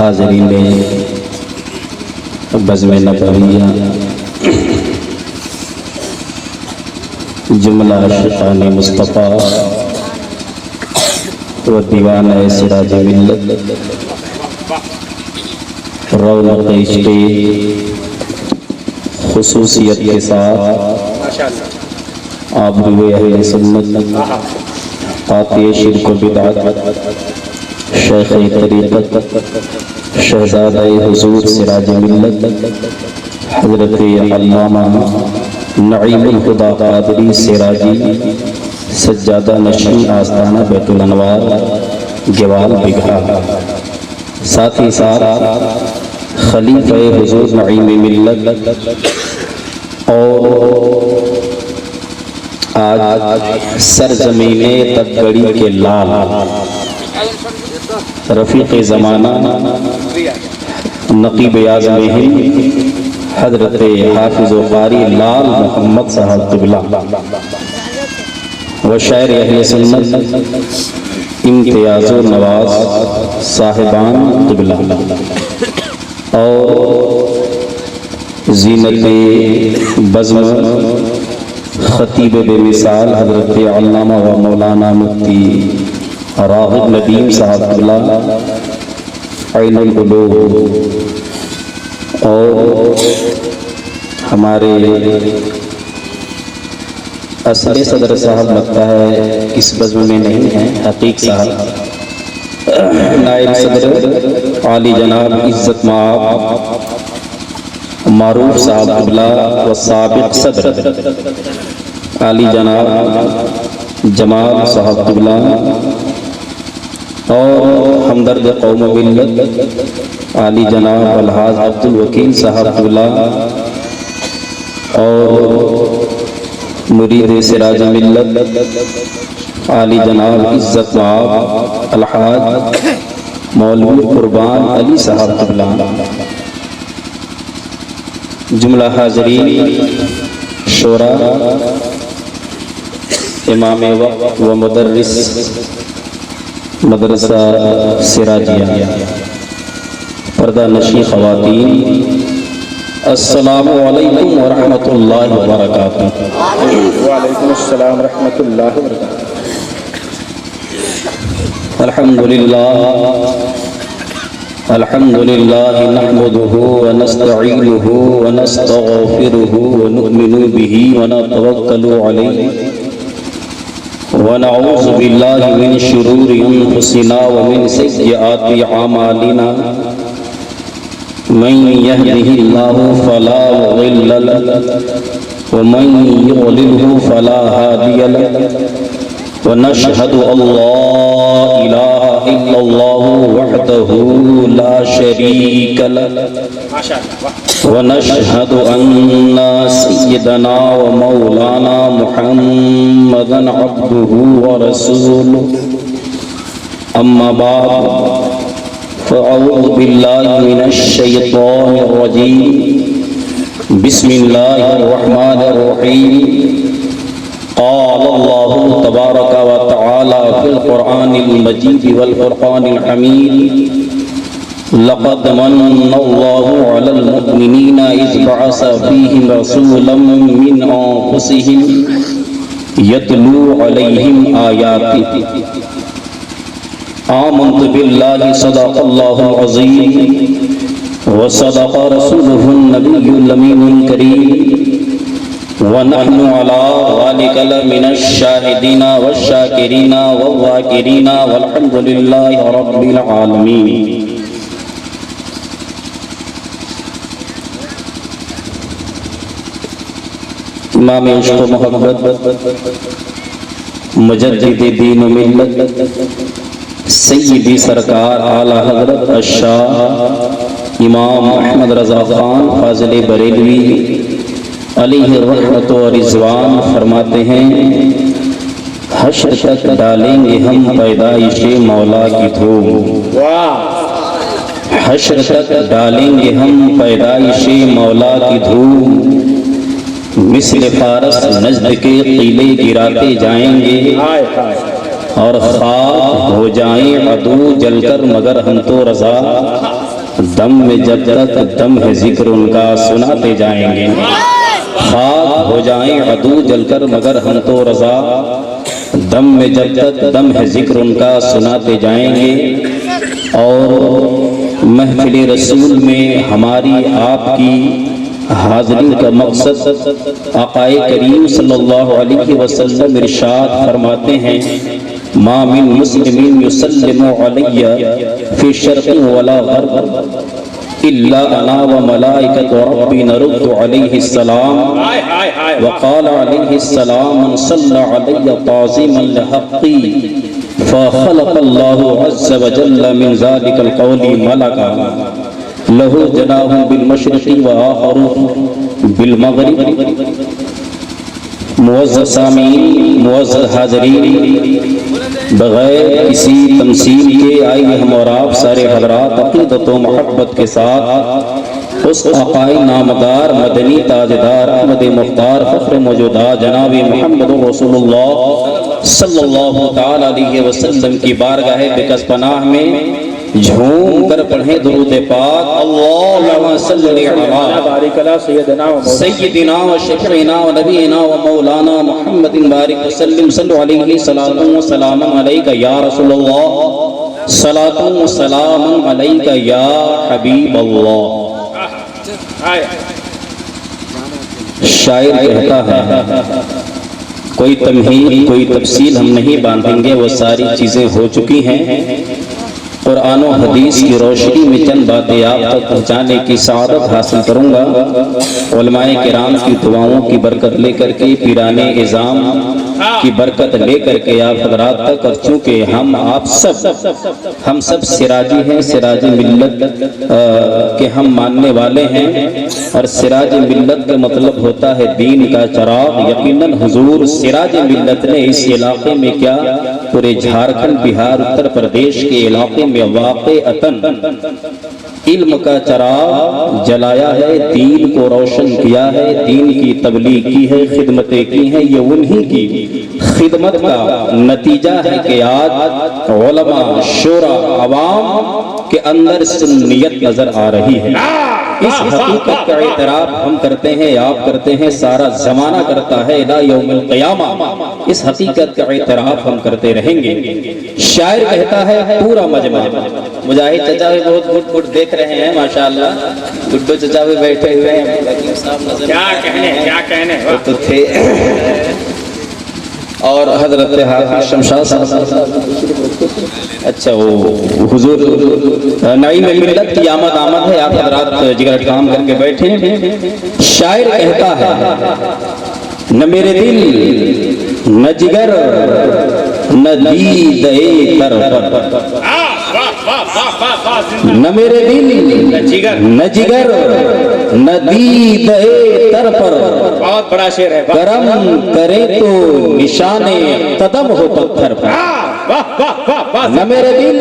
حاضرین بزم نبویہ، جملہ عاشقان مصطفیٰ و دیوان سراج ملت، رونق عشق خصوصیت کے ساتھ آبرو اہل سنت، قاطع شرک و بدعت، شیخ طریقت، شہزادہ حضور سراج ملت حضرت علامہ نعیم الہدی قادری سراجی، سجادہ نشین آستانہ بیت الانوار گوال بگھا، ساتھ ہی ساتھ خلیفہ حضور نعیم ملت اور آج سرزمین تبگڑی کے لال رفیق زمانہ نقیب اعظم ہند حضرت حافظ و قاری لال محمد صاحب قبلہ و شاعر اہل سنت امتیاز و نواز صاحبان قبلہ اور زینت بزم خطیب بے مثال حضرت علامہ و مولانا مفتی راغب ندیم صاحب اللہ عین القلوب، اور ہمارے اصل صدر صاحب لگتا ہے اس بزم میں نہیں ہیں، حقیق صاحب نائب صدر عالی جناب عزت مآب معروف صاحب قبلہ و سابق صدر عالی جناب جمال صاحب قبلہ اور ہمدرد قوم و ملت عالی جناب الحاج عبد الوکیل صاحب قبلہ اور مرید سراج ملت عالی جناب عزت مآب الحاج مولوی قربان علی صاحب قبلہ، جملہ حاضرین شورا، امام وقت و مدرس مدرسہ سراجیہ، پردہ نشی خواتین، السلام علیکم ورحمۃ اللہ وبرکاتہ۔ وعلیکم السلام ورحمۃ اللہ وبرکاتہ۔ الحمد للہ نحمده ونستعینه ونستغفره ونؤمن به ونتوکل علیہ ونعوذ باللہ من شرور انفسنا ومن سیئات اعمالنا، من يهده الله فلا مضل له ومن يضلل فلا هادي له، ونشهد ان لا اله الا الله وحده لا شريك له، ونشهد ان سيدنا ومولانا محمدا عبده ورسوله، اما بعد فأعوذ بالله من الشيطان الرجيم، بسم الله الرحمن الرحيم، قال الله تبارك وتعالى في القرآن المجيد والفرقان الحميد، لقد من الله على المؤمنين إذ بعث فيهم رسولا من أنفسهم يتلو عليهم آياته، آمنت بالله صدق الله العظيم وصدق رسوله النبي الأمين الكريم، ونحن على ذلك لمن الشاهدين والشاكرين والذاكرين والحمد لله رب العالمين۔ امام عشق و محبت مجدد دین و ملت سیدی سرکار اعلی حضرت الشاہ امام احمد رضا خان فاضل بریلوی علیہ رحمت و رضوان فرماتے ہیں، حشر تک ڈالیں گے ہم پیدائش مولا کی دھوم، حشر تک ڈالیں گے ہم پیدائش مولا کی دھوم، مثل فارس نجد کے قلعے گراتے جائیں گے اور خاک ہو جائیں عدو جل کر مگر ہم تو رضا دم میں جب تک دم ہے ذکر ان کا سناتے جائیں گے، خاک ہو جائیں عدو جل کر مگر ہم تو رضا، دم میں جب تک دم ہے ذکر ان کا سناتے جائیں گے۔ اور محفل رسول میں ہماری آپ کی حاضری کا مقصد آقا کریم صلی اللہ علیہ وسلم ارشاد فرماتے ہیں، ما من مسلم یسلم علی فی شرق ولا غرب الا انا وملائکۃ ربی نرد علیہ السلام، وقال علیہ السلام من صلی علی تعظیما لحقی فخلق اللہ عز وجل من ذلك القول ملکا لہو جناح بالمشرق وآخر بالمغرب۔ معزز سامعین، معزز حاضرین، بغیر کسی تمثیل کے آئیے ہم اور آپ سارے حضرات عقیدت و محبت کے ساتھ اس آقائے نامدار مدنی تاجدار احمد مختار فخر موجودات جناب محمد رسول اللہ صلی اللہ تعالی علیہ وسلم کی بارگاہ بکس پناہ میں جھوم کر پڑھیں درود پاک، اللہم صلی علی سیدنا و شفیعنا و نبینا و مولانا محمد بارک وسلم، صلو علیہ صلاۃ و سلام علیک یا رسول اللہ، صلاۃ و سلام علیک یا حبیب اللہ۔ شاعر کہتا ہے کوئی تمہید کوئی تفصیل ہم نہیں باندھیں گے، وہ ساری چیزیں ہو چکی ہیں۔ قرآن و حدیث کی روشنی میں چند باتیں آپ تک پہنچانے کی سعادت حاصل کروں گا، علماء کرام کی دعاؤں کی برکت لے کر کے، پیران اعظام کی برکت لے کر کے آپ حضرات تک، اور چونکہ ہم سب سراجی ہیں، سراج ملت کے ہم ماننے والے ہیں، اور سراج ملت کا مطلب ہوتا ہے دین کا چراغ۔ یقیناً حضور سراج ملت نے اس علاقے میں کیا، پورے جھارکھنڈ، بہار، اتر پردیش کے علاقے میں واقعتاً علم کا چراغ جلایا ہے، دین کو روشن کیا ہے، دین کی تبلیغ کی ہے، خدمتیں کی ہیں۔ یہ انہی کی خدمت کا نتیجہ ہے کہ آج علماء، شورا، عوام کے اندر سنیت نظر آ رہی ہے۔ اس حقیقت کا اعتراف ہم کرتے ہیں، آپ کرتے ہیں، سارا زمانہ کرتا ہے، الی یوم القیامہ اس حقیقت کا اعتراف ہم کرتے رہیں گے۔ شاعر کہتا ہے پورا مجمع، مجاہد چچا بھی بہت گٹ گٹ دیکھ رہے ہیں ماشاءاللہ، گڈو چچا بھی بیٹھے ہوئے ہیں، کیا کہنے وہ تو تھے، اور حضرت حافظ شمشاد صاحب، اچھا وہ حضور نعیم ملت کی آمد ہے، آپ حضرات جگر کام کر کے بیٹھے ہیں۔ شاعر کہتا ہے نہ میرے دل نہ جگر نہ دید در پر، نہ میرے دل نہ جگر نہ دید در پر، بہت بڑا شعر ہے، کرم کرے تو نشان قدم ہو پتھر پر، نہ میرے دل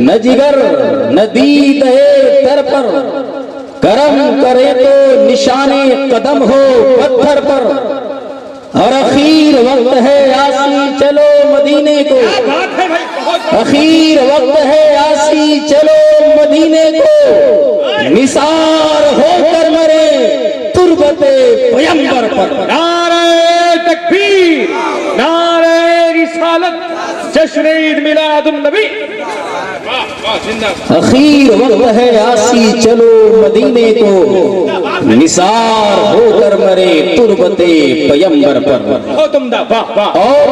نہ جگر نہ دید در پر، کرم کرے تو نشان قدم ہو پتھر پر، اور اخیر وقت ہے آسی چلو مدینے کو، اخیر وقت ہے آسی چلو مدینے کو، نثار ہو کر مرے تربت پیمبر پر۔ نعرہ تکبیر، نعرہ رسالت، جشن عید میلاد النبی، اخیر وقت ہے آسی چلو مدینے کو، نثار ہو کر مرے تربت پیمبر پر۔ بہت عمدہ، واہ واہ۔ اور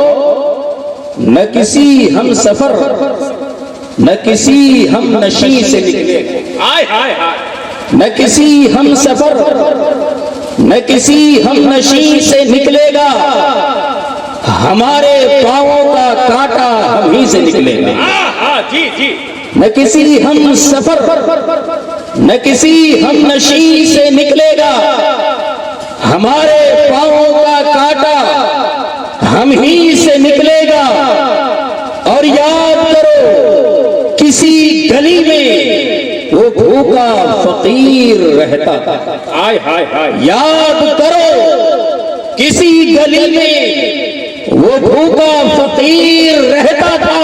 نہ کسی ہم سفر نہ کسی ہم نشیں سے نکلے، ہائے ہائے ہائے، نہ کسی ہم سفر نہ کسی ہم نشیں سے نکلے گا، ہمارے پاؤں کا کانٹا ہم ہی سے نکلے گا۔ جی جی، نہ کسی ہم سفر نہ کسی ہم نشیں سے نکلے گا، ہمارے پاؤں کا کانٹا ہم ہی سے نکلے گا۔ اور یاد کرو کسی گلی میں وہ بھوکا فقیر رہتا تھا، ہائے ہائے ہائے، یاد کرو کسی گلی میں وہ بھوکا فقیر رہتا تھا،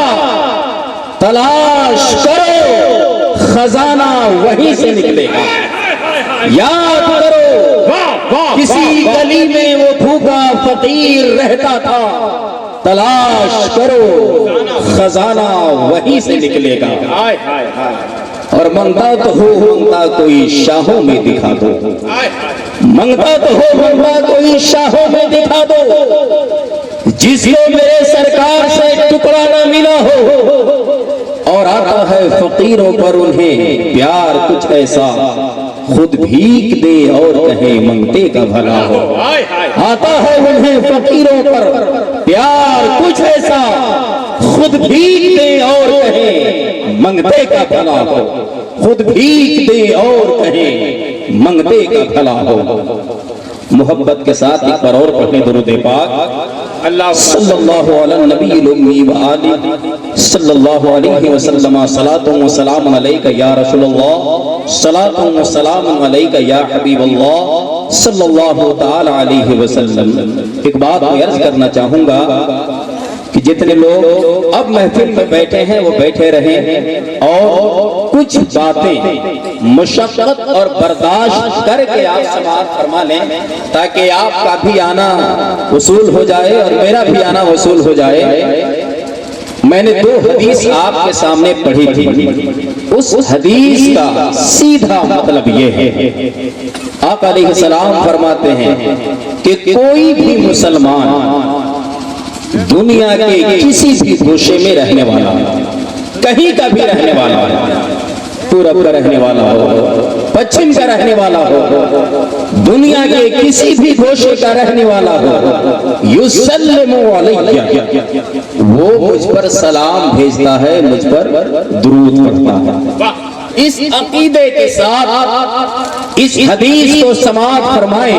تلاش کرو خزانہ وہیں سے نکلے گا. یاد کرو واہ واہ کسی گلی میں وہ بھوکا فقیر رہتا تھا, تلاش کرو خزانہ وہیں سے نکلے گا. ہائے ہائے ہائے اور منگتا تو ہو منگتا کوئی شاہوں میں دکھا دو, ہائے منگتا تو ہو منگتا کوئی شاہوں میں دکھا دو, جس کو میرے سرکار سے ٹکڑا نہ ملا ہو. اور آتا ہے فقیروں پر انہیں پیار کچھ ایسا, خود بھیک دے اور کہیں منگتے کا بھلا ہو. ہائے ہائے آتا ہے انہیں فقیروں پر پیار کچھ ایسا, خود بھیک دے اور کہیں منگتے کا بھلا ہو. خود بھیک دے اور کہیں منگتے کا بھلا ہو. محبت کے ساتھ ایک بار اور پڑھیں درود پاک. اللہ صلی اللہ علی النبی الامی وآلہ صلی اللہ علیہ وسلم. صلاۃ و سلام علیک یا رسول اللہ, صلاۃ و سلام علیک یا حبیب اللہ صلی اللہ تعالی علیہ وسلم. ایک بات میں عرض کرنا چاہوں گا کہ جتنے لوگ اب محفل میں بیٹھے ہیں وہ بیٹھے رہیں اور کچھ باتیں مشقت اور برداشت کر کے آپ سماعت فرما لیں, تاکہ آپ کا بھی آنا وصول ہو جائے اور میرا بھی آنا وصول ہو جائے. میں نے 2 حدیث آپ کے سامنے پڑھی تھی. اس حدیث کا سیدھا مطلب یہ ہے, آقا علیہ السلام فرماتے ہیں کہ کوئی بھی مسلمان دنیا کے کسی بھی گوشے میں رہنے والا, کہیں کا بھی رہنے والا, پورب کا رہنے والا ہو, پچھم کا رہنے والا ہو, دنیا کے کسی بھی گوشے کا رہنے والا ہو, یسلم علیہ, وہ مجھ پر سلام بھیجتا ہے, مجھ پر درود پڑھتا ہے. اس عقیدے کے ساتھ اس حدیث کو سماعت فرمائیں.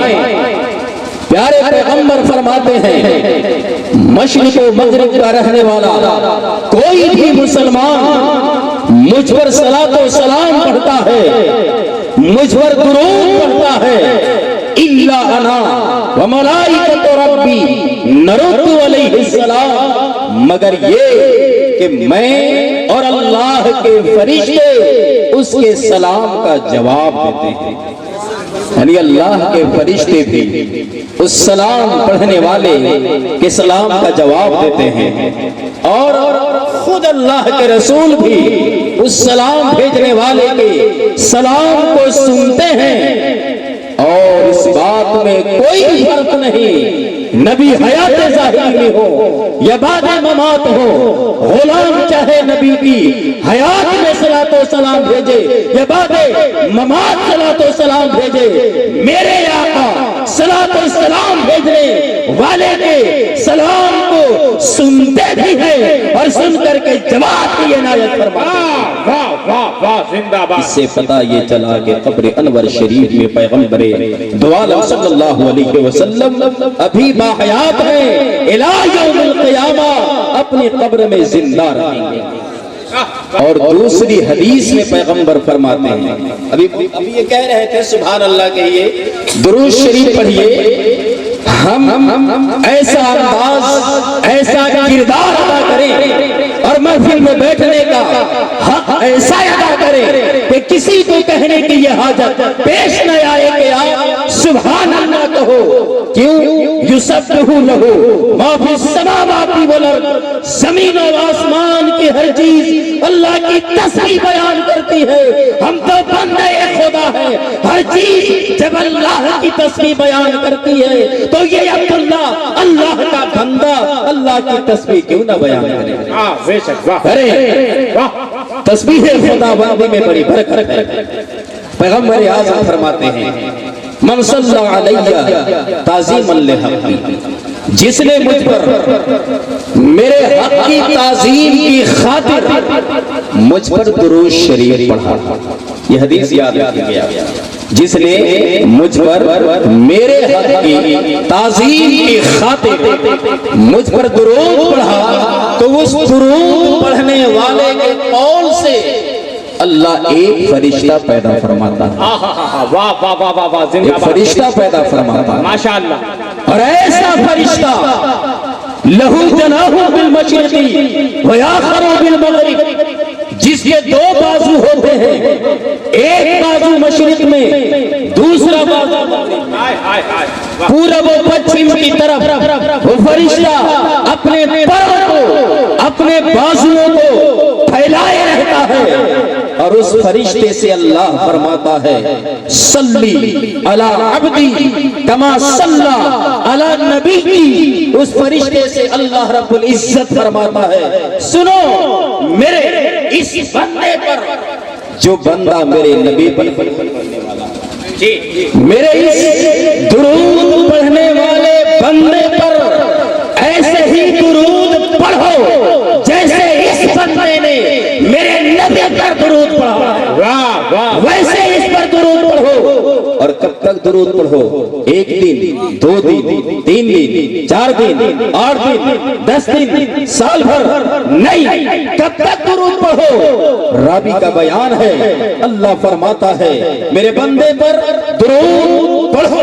پیارے پیغمبر فرماتے ہیں مشرق و مغرب کا رہنے والا کوئی بھی مسلمان مجھ پر صلاۃ و سلام پڑھتا ہے, مجھ پر درود پڑھتا ہے, الا انا وملائکۃ ربی نرد علیہ السلام, مگر یہ کہ میں اور اللہ کے فرشتے اس کے سلام کا جواب دیتے ہیں. یعنی اللہ کے فرشتے بھی اس سلام پڑھنے والے کے سلام کا جواب دیتے ہیں, اور خود اللہ کے رسول بھی اس سلام بھیجنے والے کے سلام کو سنتے ہیں. اور اس بات میں کوئی فرق نہیں, نبی حیات ظاہری میں ہو یا بعد ممات ہو, غلام چاہے نبی کی حیات میں صلاۃ و سلام بھیجے یا بعد ممات صلاۃ و سلام بھیجے, میرے آقا صلاۃ و سلام بھیجنے والے کے سلام کو سنتے بھی ہیں اور سن کر کے جواب کی عنایت فرماتے ہیں. واہ واہ واہ زندہ باد. اس سے پتہ یہ چلا کہ قبر انور شریف میں پیغمبر دو عالم صلی اللہ علیہ وسلم ابھی باحیات ہیں, الی یوم القیامہ اپنی قبر میں زندہ رہیں گے. اور دوسری حدیث میں پیغمبر فرماتے ہیں, ابھی یہ کہہ رہے تھے سبحان اللہ کہیے, درود شریف پڑھیے, ہم ایسا انداز ایسا کردار ادا کریں اور محفل میں بیٹھنے کا حق ایسا ادا کریں کہ کسی کو کہنے کی یہ حاجت پیش نہ آئے کہ آپ سبحان اللہ کہو. کیوں؟ یسبح لہ ما فی السماوات والارض, زمین و آسمان کی ہر چیز اللہ کی تسبیح بیان کرتی ہے. ہم تو بندے خدا ہے, ہر چیز جب اللہ کی تسبیح بیان کرتی ہے تو یہ عبداللہ اللہ کا بندہ اللہ کی تسبیح کیوں نہ بیان کرے؟ بے شک واہ کرے. تسبیح خدا بندی میں بڑی برکت ہے. پیغمبر اعظم فرماتے ہیں من صلی علیہ تعظیما لحقی, جس نے مجھ پر میرے حق کی تعظیم کی خاطر مجھ پر درود شریف پڑھا. یہ حدیث یاد رکھیے, جس نے مجھ پر میرے حق کی تعظیم کی خاطر مجھ پر درود پڑھا تو اس درود پڑھنے والے کے قول سے اللہ ایک فرشتہ پیدا فرماتا ہے. واہ واہ واہ واہ واہ زندہ ایک باد. فرشتہ پیدا فرماتا ہے, ماشاءاللہ. اور ایسا فرشتہ لہو جناح بالمشرق وآخر بالمغرب, جس جس کے دو بازو ہوتے ہیں، ایک بازو مشرق میں، دوسرا بازو پورب و پچھم کی طرف، وہ فرشتہ اپنے پروں کو، اپنے بازوؤں کو پھیلائے رہتا ہے، اور اس فرشتے سے اللہ فرماتا ہے صلی علی عبدی کما صلی علی نبی کی. اس فرشتے سے اللہ رب العزت فرماتا ہے سنو میرے اس بندے پر، جو بندہ میرے نبی پر پڑھنے والا، میرے اس درود پڑھنے والے بندے پر ایسے ہی درود پڑھو جیسے اس بندے نے میرے نبی پر درود پڑھا، واہ واہ ویسے اس پر درود پڑھو. اور کب تک درود پڑھو؟ ایک دن، دو دن، تین دن، چار دن، 8 دن، 10 دن، سال بھر نہیں، کب تک درود پڑھو؟ راوی کا بیان ہے، اللہ فرماتا ہے میرے بندے پر درود پڑھو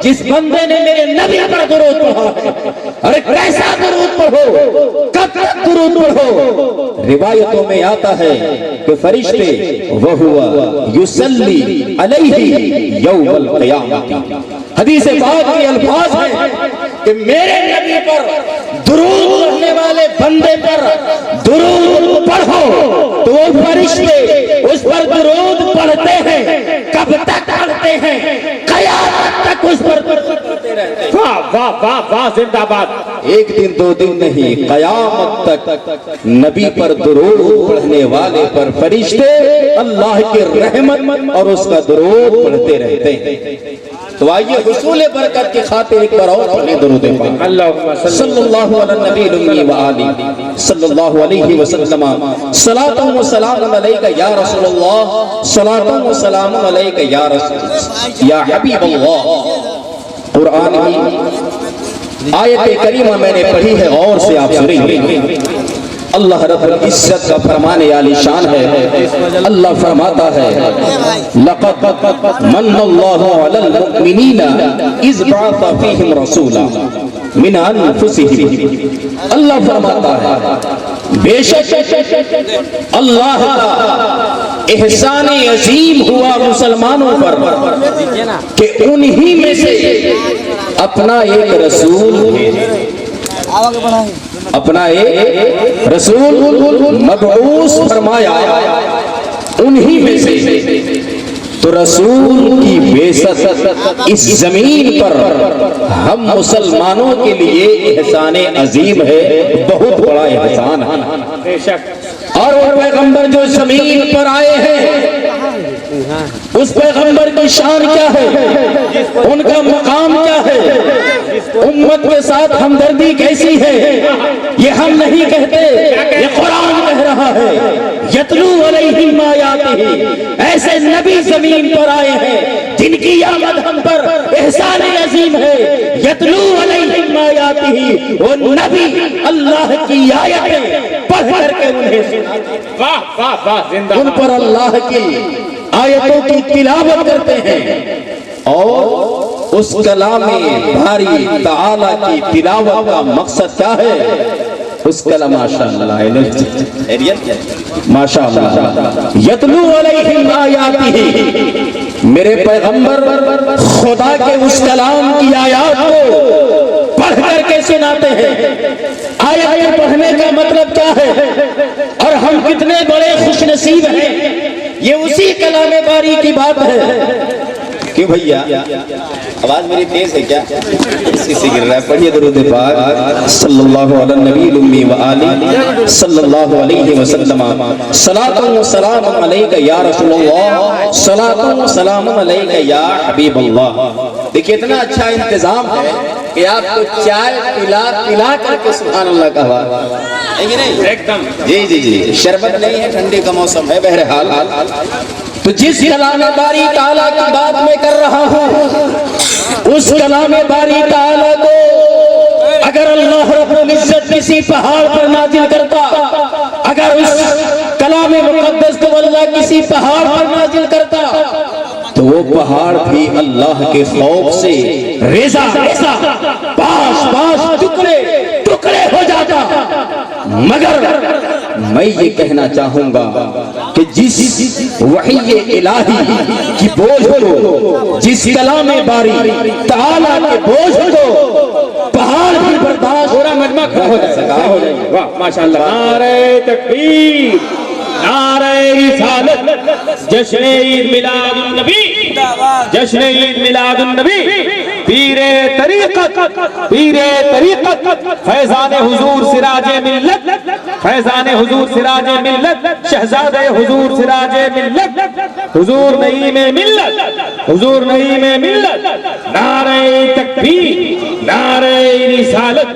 جس بندے نے میرے نبی پر درود پڑھا ہے. ارے کیسا درود پڑھو؟ کب تک درود پڑھو؟ روایتوں میں آتا ہے کہ فرشتے وَهُوَ يُصَلِّي عَلَيْهِ يَوْمَ الْقِيَامَةِ، حدیث پاک کے الفاظ ہیں کہ میرے نبی پر درود پڑھنے والے بندے پر درود پڑھو تو وہ فرشتے اس پر درود پڑھتے ہیں. کب تک پڑھتے ہیں؟ قیامت تک اس پر درود پڑھتے رہتے ہیں. واہ واہ واہ واہ زندہ باد. ایک دن دو دن نہیں، قیامت تک نبی پر درود پڑھنے والے پر فرشتے اللہ کی رحمت اور اس کا درود پڑھتے رہتے ہیں. تو آئیے حصول برکت کی خاطر ایک بار اور پڑھیں درود پاک. اللہم صلی اللہ علی النبی الامی وآلہ صلی اللہ علیہ وسلم. صلاۃ و سلام علیک یا رسول اللہ، صلاۃ و سلام علیک یا رسول یا حبیب اللہ. قرآن کی آیت کریمہ میں نے پڑھی ہے، غور سے آپ سنیں. اللہ رب العزت کا فرمان عالی شان ہے. اللہ فرماتا ہے لقد من اللہ علی المؤمنین اذ بعث فیہم رسولا من انفسہم. اللہ فرماتا ہے بے شک اللہ کا احسان عظیم ہوا مسلمانوں پر کہ انہی میں سے اپنا ایک رسول، اپنا ایک رسول مبعوث فرمایا انہی میں سے. تو رسول کی بعثت اس زمین پر ہم مسلمانوں کے لیے احسان عظیم ہے، بہت بڑا احسان ہے. بے شک. اور وہ پیغمبر جو زمین پر آئے ہیں اس پیغمبر کی شان کیا ہے، ان کا مقام کیا ہے، امت کے ساتھ ہمدردی کیسی ہے، یہ ہم نہیں کہتے، یہ قرآن کہہ رہا ہے. یتلو علیہم آیاتہ، ایسے نبی زمین پر آئے ہیں جن کی آمد ہم پر احسان عظیم ہے. یتلو علیہم آیاتہ، وہ نبی اللہ کی آیتیں پڑھ کر کے انہیں سناتے ہیں. واہ واہ واہ زندہ ان باد. پر اللہ کی آیتوں کی تلاوت کرتے ہیں اور اس کلام باری تعالیٰ کی تلاوت کا مقصد کیا ہے؟ اس کلام ماشاءاللہ ماشاءاللہ یتلو علیہم آیاتہ، میرے پیغمبر خدا کے اس کلام کی آیات کو پڑھ کر کے سناتے ہیں. آیات پڑھنے کا مطلب کیا ہے اور ہم کتنے بڑے خوش نصیب ہیں، یہ اسی کلام باری کی بات ہے. کیوں بھیا آواز میری تیز ہے کیا؟ اسی سے گر رہا ہے. پڑھیے درود پاک صلی اللہ علی النبی الامی وآلہ صلی اللہ علیہ وسلم. صلاۃ و سلام علیک یا رسول اللہ، صلاۃ و سلام علیک یا حبیب اللہ. دیکھیں اتنا اچھا انتظام ہے کہ آپ کو چائے پلا پلا کر کے سبحان اللہ کہا ہے کہ نہیں؟ ایک دم. جی جی جی، شربت نہیں ہے، ٹھنڈی کا موسم ہے. بہرحال تو جس کلام باری تعالیٰ کی بات میں کر رہا ہوں، اس کلام باری تعالیٰ کو اگر اللہ رب العزت کسی پہاڑ پر نازل کرتا، اگر اس کلام مقدس کو اللہ کسی پہاڑ پر نازل کرتا تو وہ پہاڑ بھی اللہ کے خوف سے ریزہ ریزہ پاش پاش ٹکڑے ٹکڑے ہو جاتا. مگر میں یہ کہنا چاہوں گا کہ جس وحی الہی کی بوجھ کو، جس کلام باری تعالیٰ کے بوجھ کو پہاڑ بھی برداشت پورا مجمع کھڑا ہو جائے. واہ ماشاءاللہ. نعرہ تکبیر، نعرہ رسالت، جشن عید میلاد النبی، جشن عید میلاد النبی. پیر طریقت، پیر طریقت، فیضان حضور سراج ملت، فیضان حضور سراج ملت، شہزادہ حضور سراج ملت، حضور نعیم ملت، حضور نعیم ملت. نعرہ تکبیر، نعرہ رسالت.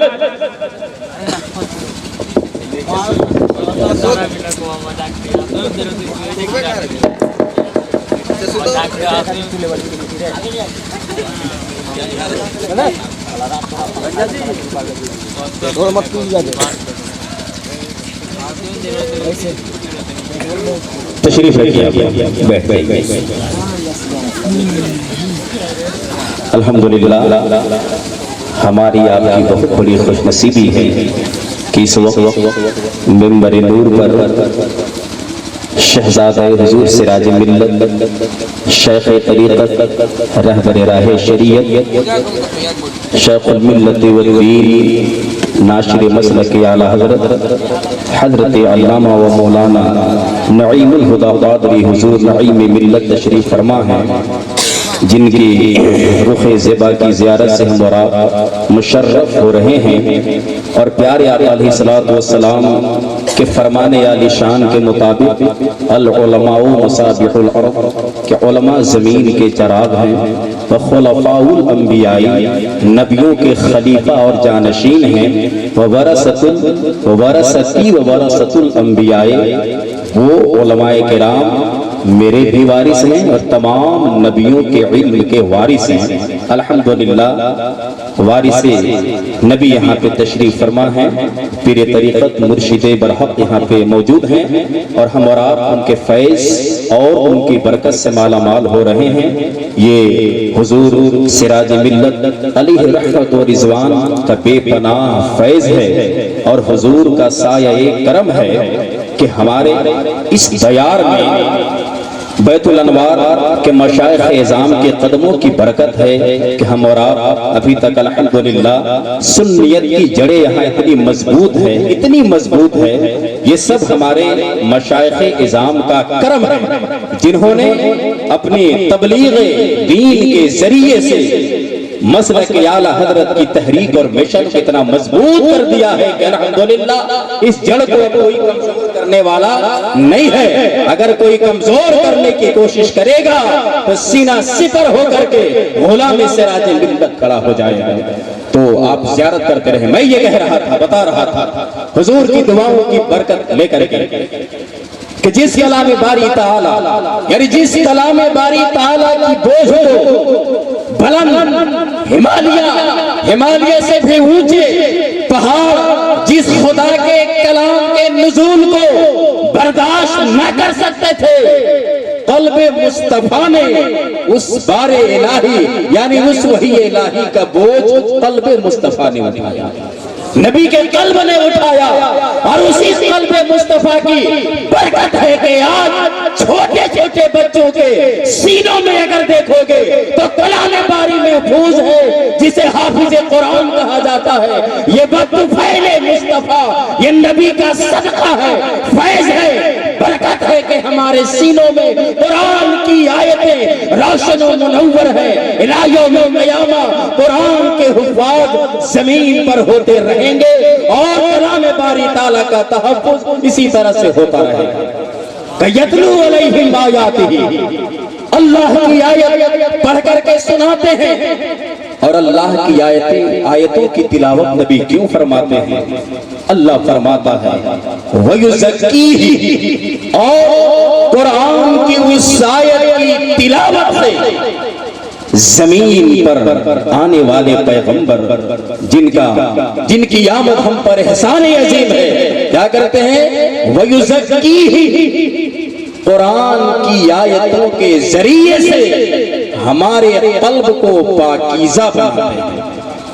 تشریف رکھیے. الحمدللہ ہماری آپ کی بہت بڑی خوش نصیبی ہے کہ اس وقت منبر نور پر شہزادہ حضور سراج ملت، شیخ طریقت، رہبر راہ شریعت، شیخ الملت والدین، ناشر مسلک اعلی حضرت علامہ و مولانا نعیم الہدی قادری حضور نعیم ملت تشریف فرما ہیں، جن کی رخ زیبا کی زیارت سے ہم اور آپ مشرف ہو رہے ہیں. اور پیارے آقا علیہ السلام کے فرمان عالی شان کے مطابق العلماء مصابیح الارض کہ علماء زمین کے چراغ ہیں، وخلفاء الانبیاء نبیوں کے خلیفہ اور جانشین ہیں، وورثتی وورثۃ الانبیاء وہ علماء کرام میرے بھی وارث ہیں اور تمام نبیوں کے علم کے وارث ہیں. الحمدللہ وارث نبی یہاں پہ تشریف فرما ہیں، پیر طریقت مرشد برحق یہاں پہ موجود ہیں، اور ہم اور آپ ان کے فیض اور ان کی برکت سے مالا مال ہو رہے ہیں. یہ حضور سراج ملت علیہ رحمت و رضوان کا بے پناہ فیض ہے، اور حضور کا سایہ کرم ہے کہ ہمارے اس دیار میں بیت الانوار کے مشائخ اعظام کے قدموں کی برکت ہے کہ ہم اور آپ ابھی تک الحمدللہ سنیت کی جڑیں یہاں اتنی مضبوط ہے، اتنی مضبوط ہے. یہ سب ہمارے مشائخ اعظام کا کرم ہے، جنہوں نے اپنی تبلیغ دین کے ذریعے سے مسلک اعلی حضرت کی تحریک اور مشن کو اتنا مضبوط کر دیا ہے کہ الحمدللہ اس جڑ کو کوئی کمزور کرنے والا نہیں ہے. اگر کوئی کمزور کرنے کی کوشش کرے گا تو سینہ سپر ہو کر کے غلام سراج ملت کھڑا ہو جائے گا. تو آپ زیارت کرتے رہے. میں یہ کہہ رہا تھا، بتا رہا تھا حضور کی دعاؤں کی برکت لے کر کے کہ جس کلام باری تعالیٰ، یعنی جس کلام باری تعالیٰ کی بوجھ کو بلند ہمالیہ سے بھی اونچے پہاڑ جس خدا کے کلام کے نزول کو برداشت نہ کر سکتے تھے، قلب مصطفیٰ نے اس بار الہی یعنی اس وحی الہی کا بوجھ قلب مصطفیٰ نے اٹھایا، نبی کے قلب نے اٹھایا. اور اسی قلب مصطفیٰ کی برکت ہے کہ آج چھوٹے چھوٹے بچوں کے سینوں میں اگر دیکھو گے تو کلام باری محفوظ ہے، جسے حافظ قرآن کہا جاتا ہے. یہ وقت فیل مصطفیٰ، یہ نبی کا صدقہ ہے، فیض ہے، برکت ہے کہ ہمارے سینوں میں قرآن کی آیتیں روشن و منور ہے. الی یوم القیامہ قرآن کے حفاظ زمین پر ہوتے رہیں گے اور کلام باری تعالیٰ کا تحفظ اسی طرح سے ہوتا رہے گا. یتلو علیہم آیاتہ، اللہ کی آیت پڑھ کر کے سناتے ہیں. اور اللہ کی آیتوں کی تلاوت نبی کیوں فرماتے ہیں؟ اللہ فرماتا ہے وَيُزَكِّيهِ، اور قرآن کی اس آیت کی تلاوت سے زمین پر آنے والے پیغمبر جن کی آمد ہم پر احسان عظیم ہے، کیا کرتے ہیں؟ وَيُزَكِّيهِ، قرآن کی آیتوں کے ذریعے سے ہمارے قلب کو پاکیزہ بناتے ہیں.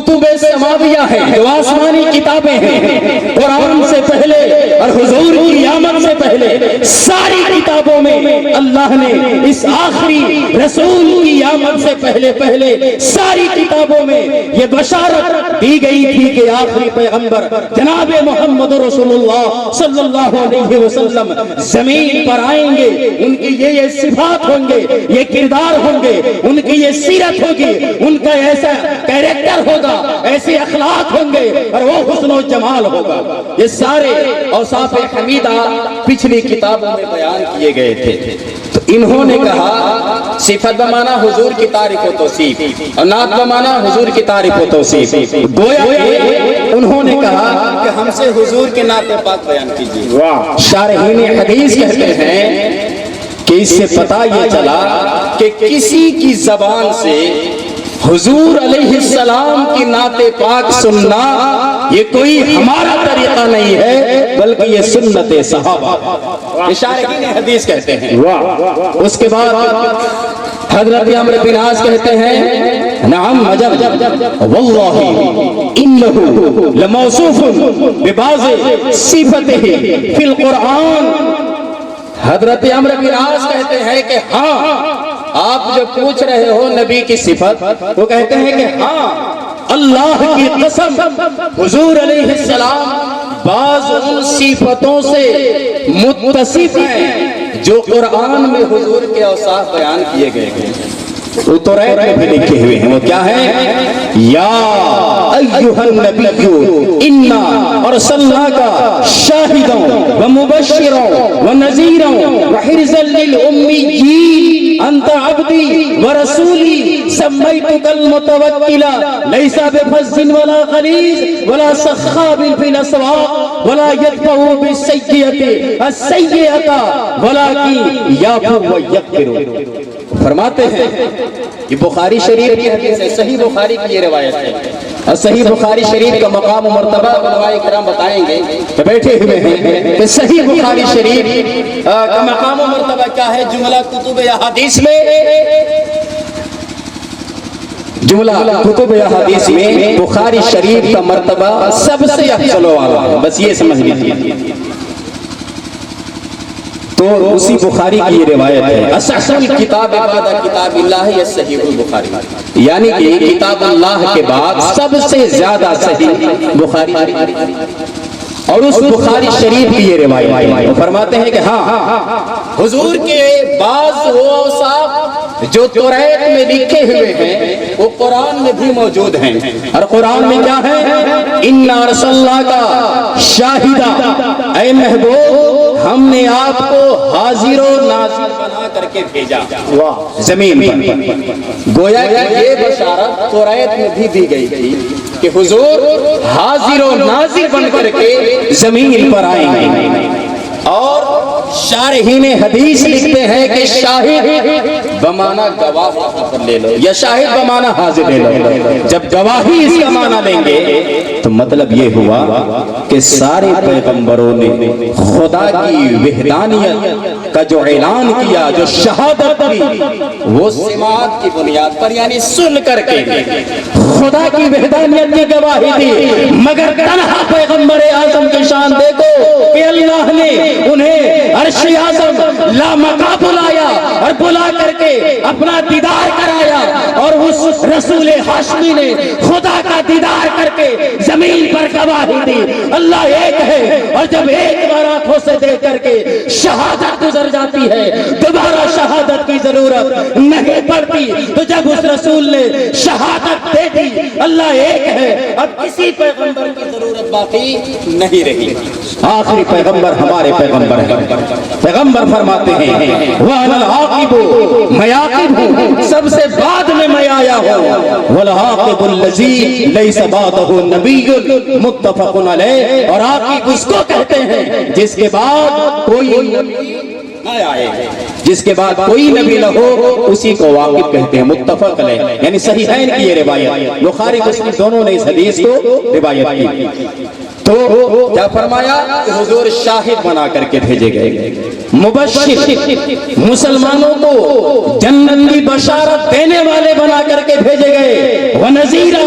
کتب سماویہ ہیں جو آسمانی کتابیں ہیں، قرآن سے پہلے اور حضور کی آمد سے پہلے ساری کتابوں میں اللہ نے اس آخری رسول کی آمد سے پہلے ساری کتابوں میں یہ بشارت دی گئی تھی کہ آخری پیغمبر جناب محمد رسول اللہ صلی اللہ علیہ وسلم زمین پر آئیں گے، ان کی یہ صفات ہوں گے، یہ کردار ہوں گے، ان کی یہ سیرت ہوگی، ان کا ایسا کیریکٹر ہوگا، ایسے اخلاق ہوں گے اور وہ حسن و جمال ہوگا۔ یہ سارے اوصاف حمیدہ پچھلی کتابوں میں بیان کیے گئے تھے۔ تو انہوں نے کہا صفت بمانا حضور کی تعریف و توصیف اور نعت بمانا حضور کی تعریف و توصیف، گویا کہ انہوں نے کہا کہ ہم سے حضور کے نعت پاک بیان کیجیے۔ شارحین حدیث کہتے ہیں کہ اس سے پتہ یہ چلا کہ کسی کی زبان سے حضور علیہ السلام کی نعت پاک سننا یہ کوئی ہمارا طریقہ نہیں ہے بلکہ یہ سنت صحابہ، شارحین حدیث کہتے ہیں۔ اس کے بعد حضرت عمرو بن عاص کہتے ہیں نعم عجب واللہ انہ لموصوف ببعض صفته فی القرآن۔ حضرت عمرو بن عاص کہتے ہیں کہ ہاں آپ جو پوچھ رہے ہو نبی کی صفت، وہ کہتے ہیں کہ ہاں اللہ کی قسم حضور علیہ السلام بعض ان صفتوں سے متصف ہیں جو قرآن میں حضور کے اوصاف بیان کیے گئے ہیں، وہ توریت میں بھی لکھے ہوئے ہیں۔ وہ کیا ہے؟ یا ایھا النبی انا ارسلناک شاہدا ومبشرا ونذیرا وحرزا للأمیین انت عبدی ورسولی سمیتک المتوکل لیس بفظ ولا غلیظ ولا سخاب فی الاسواق ولا یدفع بالسیئۃ السیئۃ ولکن یعفو ویغفر۔ فرماتے ہیں یہ بخاری شریف کی حدیث ہے، صحیح بخاری کی یہ روایت ہے، اور صحیح بخاری شریف کا مقام و مرتبہ علماء کرام بتائیں گے کہ بیٹھے ہوئے ہیں کہ صحیح بخاری شریف کا مقام و مرتبہ کیا ہے۔ جملہ کتب احادیث میں حدیث میں بخاری شریف کا مرتبہ سب سے افضل و اعلیٰ ہے، بس یہ سمجھ لیجیے۔ تو اسی بخاری کی یہ روایت ہے اصل کتاب بعد کتاب اللہ یہ صحیح البخاری، یعنی کہ کتاب اللہ کے بعد سب سے زیادہ صحیح بخاری، اور اس بخاری شریف کی یہ روایت وہ فرماتے ہیں کہ ہاں حضور کے بعض وہ اوصاف جو توریت میں لکھے ہوئے ہیں وہ قرآن میں بھی موجود ہیں، اور قرآن میں کیا ہے؟ انا ارسلناک شاہدا، اے محبوب ہم نے آپ کو حاضر و ناظر بنا کر کے بھیجا زمین پر۔ گویا کہ یہ بشارت توریت میں بھی دی گئی تھی کہ حضور حاضر و ناظر بن کر کے زمین پر آئیں گے۔ اور شارحین حدیث لکھتے ہیں کہ شاہد بمانا گواہ پر لے لو یا شاہد بمانا حاضر لے لو۔ جب گواہی اس کا معنی لیں گے تو مطلب یہ ہوا کہ سارے پیغمبروں نے خدا کی وحدانیت کا جو اعلان کیا، جو شہادت کی، وہ سماعت کی بنیاد پر یعنی سن کر کے خدا کی وحدانیت کی گواہی دی۔ مگر تنہا پیغمبر اعظم کی شان دیکھو کہ اللہ نے انہیں عرش اعظم لامقام بلایا اور بلا کر کے اپنا دیدار کرایا، اور اس رسول ہاشمی نے خدا کا دیدار کر کے زمین پر گواہی دی اللہ ایک ہے، اور جب ایک بار آنکھوں سے دیکھ کر کے شہادت گزر جاتی ہے دوبارہ شہادت کی ضرورت نہیں پڑتی۔ تو جب اس رسول نے شہادت دے دی اللہ ایک ہے، اب کسی پیغمبر کی ضرورت باقی نہیں رہی۔ آخری پیغمبر ہمارے پیغمبر ہیں۔ پیغمبر فرماتے ہیں وَأَنَا الْعَاقِبُ، میں عاقب ہوں، سب سے بعد میں میں آیا ہوں۔ وَالْعَاقِبُ الَّذِي لَيْسَ بَعْدَهُ نَبِيٌّ مُتَّفَقٌ عَلَيْهِ، اور عاقب اس کو کہتے ہیں جس کے بعد کوئی نبی نہ آئے، جس کے بعد کوئی نبی نہ ہو اسی کو عاقب کہتے ہیں۔ متفق علیہ یعنی صحیحین کی یہ روایت، بخاری مسلم دونوں نے اس حدیث کو روایت کی۔ تو کیا فرمایا کہ حضور شاہد بنا کر کے بھیجے گئے، مبشر مسلمانوں کو جنت کی بشارت دینے والے بنا کر کے بھیجے گئے، ونذیرا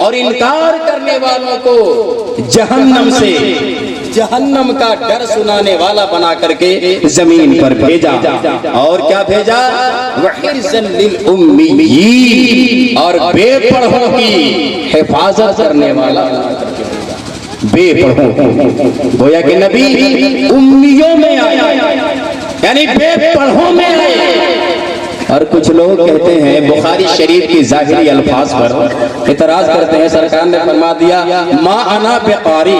اور انکار کرنے والوں کو جہنم سے، جہنم کا ڈر سنانے والا بنا کر کے زمین پر بھیجا، اور کیا بھیجا؟ وَحِرْزًا لِلْأُمِّيِّينَ، اور بے پڑھوں کی حفاظت کرنے والا بنا کر کے بھیجا، بے پڑھوں کی۔ گویا کہ نبی امیوں میں آیا، یعنی بے پڑھوں میں آئے۔ اور کچھ لوگ کہتے ہیں بخاری شریف کی ظاہری الفاظ پر اعتراض کرتے ہیں، سرکار نے فرما دیا ما انا بقاری،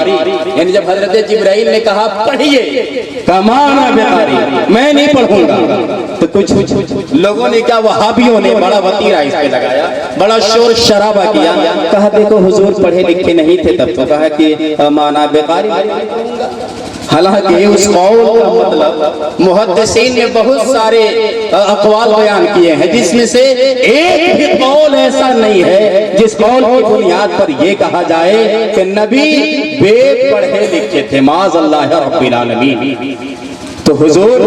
یعنی جب حضرت جبرائیل نے کہا پڑھیے، کہا ما انا بقاری، میں نہیں پڑھوں گا، تو کچھ لوگوں نے کیا، وہابیوں نے بڑا وتیرہ اس پہ لگایا، بڑا شور شرابہ کیا، کہا دیکھو حضور پڑھے لکھے نہیں تھے تب تو کہا کہ ما انا بقاری۔ حالانکہ اس قول کا مطلب محدثین نے بہت سارے اقوال بیان کیے ہیں، جس میں سے ایک بھی قول ایسا نہیں ہے جس قول کی بنیاد پر یہ کہا جائے کہ نبی بے پڑھے لکھے تھے، معاذ اللہ رب العالمین۔ تو حضور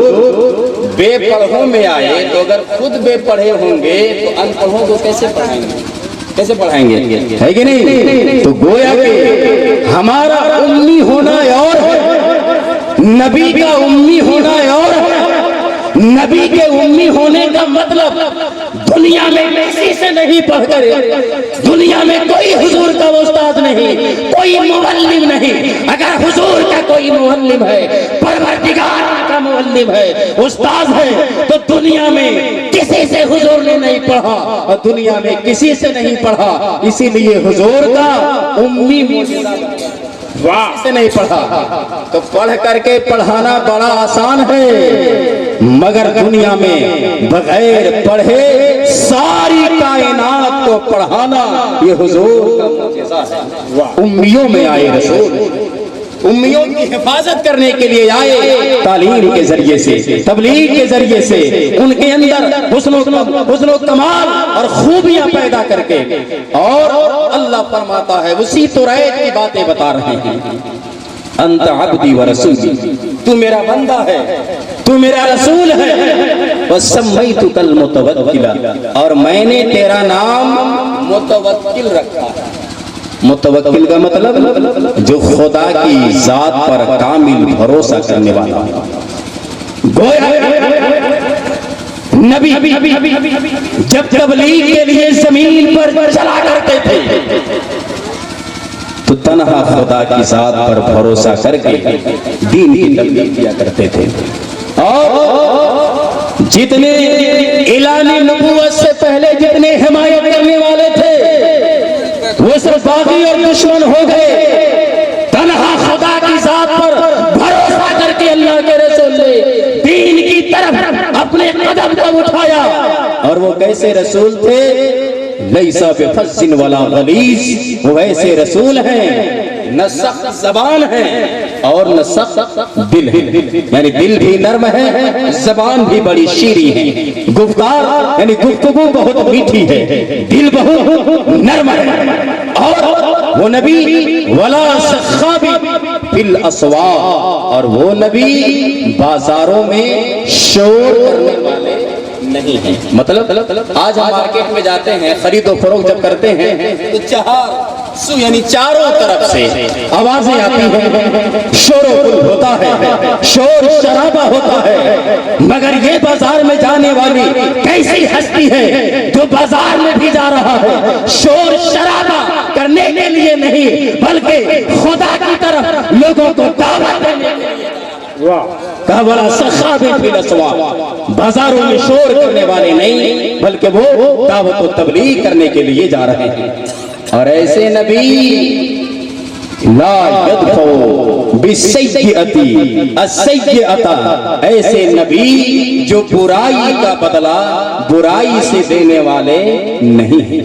بے پڑھوں میں آئے، تو اگر خود بے پڑھے ہوں گے تو ان پڑھوں کو کیسے پڑھائیں گے؟ کیسے پڑھائیں گے؟ ہے کہ نہیں؟ تو گویا کہ ہمارا امی ہونا اور ہے، نبی کا امی ہونا اور ہے۔ نبی کے امی ہونے کا مطلب دنیا میں کسی سے نہیں پڑھ کر، دنیا میں کوئی حضور کا استاد نہیں، کوئی معلم نہیں۔ اگر حضور کا کوئی معلم ہے، پروردگار کا معلم ہے، استاد ہے، تو دنیا میں کسی سے حضور نے نہیں پڑھا اور دنیا میں کسی سے نہیں پڑھا، اسی لیے حضور کا امی سے نہیں پڑھا۔ تو پڑھ کر کے پڑھانا بڑا آسان ہے، مگر دنیا میں بغیر پڑھے ساری کائنات کو پڑھانا یہ حضور کا معجزہ ہے۔ امیوں میں آئے رسول، امیوں کی حفاظت کرنے کے لیے آئے، تعلیم کے ذریعے سے، تبلیغ کے ذریعے سے ان کے اندر حسن و کمال اور خوبیاں پیدا کر کے، اور اللہ فرماتا ہے اسی توریت کی باتیں بتا رہے ہیں، انت عبدی و رسولی، تو میرا بندہ ہے، تو میرا رسول ہے، وسمیتک المتوکل، اور میں نے تیرا نام متوکل رکھا ہے۔ متوکل کا مطلب جو خدا کی ذات پر کامل بھروسہ کرنے والا۔ گویا نبی جب تبلیغ کے لیے زمین پر چلا کرتے تھے تو تنہا خدا کی ذات پر بھروسہ کر کے دین کی تبلیغ کیا کرتے تھے، اور جتنے اعلان نبوت سے پہلے جتنے حمایت کرنے والے تھے وہ سب باغی اور دشمن ہو گئے۔ تنہا خدا کی ذات پر بھروسہ کر کے اللہ کے رسول نے دین کی طرف اپنے قدم کو اٹھایا، اور وہ کیسے رسول تھے؟ لیسا بفظ ولا غلیظ، وہ ایسے رسول ہیں نہ سخت زبان ہے اور نہ سخت دل ہے، یعنی دل بھی نرم ہے، زبان بھی بڑی شیریں ہے، گفتار یعنی گفتگو بہت میٹھی ہے، دل بہت نرم ہے، اور وہ نبی ولا سخاب فی الاسواق، اور وہ نبی بازاروں میں شور کرنے والے نہیں ہیں۔ مطلب آج ہم مارکیٹ میں جاتے ہیں، خرید و فروخت جب کرتے ہیں تو یعنی چاروں طرف سے آوازیں آتی ہیں، شور و غل ہوتا ہے، شور شرابہ ہوتا ہے، مگر یہ بازار میں جانے والی کیسی ہستی ہے جو بازار میں بھی جا رہا ہے شور شرابہ کرنے کے لیے نہیں بلکہ خدا کی طرف لوگوں کو دعوت دینے کے لیے۔ کہا بڑا سخاب فی الاسواق، بازاروں میں شور کرنے والے نہیں بلکہ وہ دعوت و تبلیغ کرنے کے لیے جا رہے ہیں۔ اور ایسے نبی لا یدفع بالسیئۃ السیئۃ، ایسے نبی جو برائی کا بدلہ برائی سے دینے والے نہیں ہیں،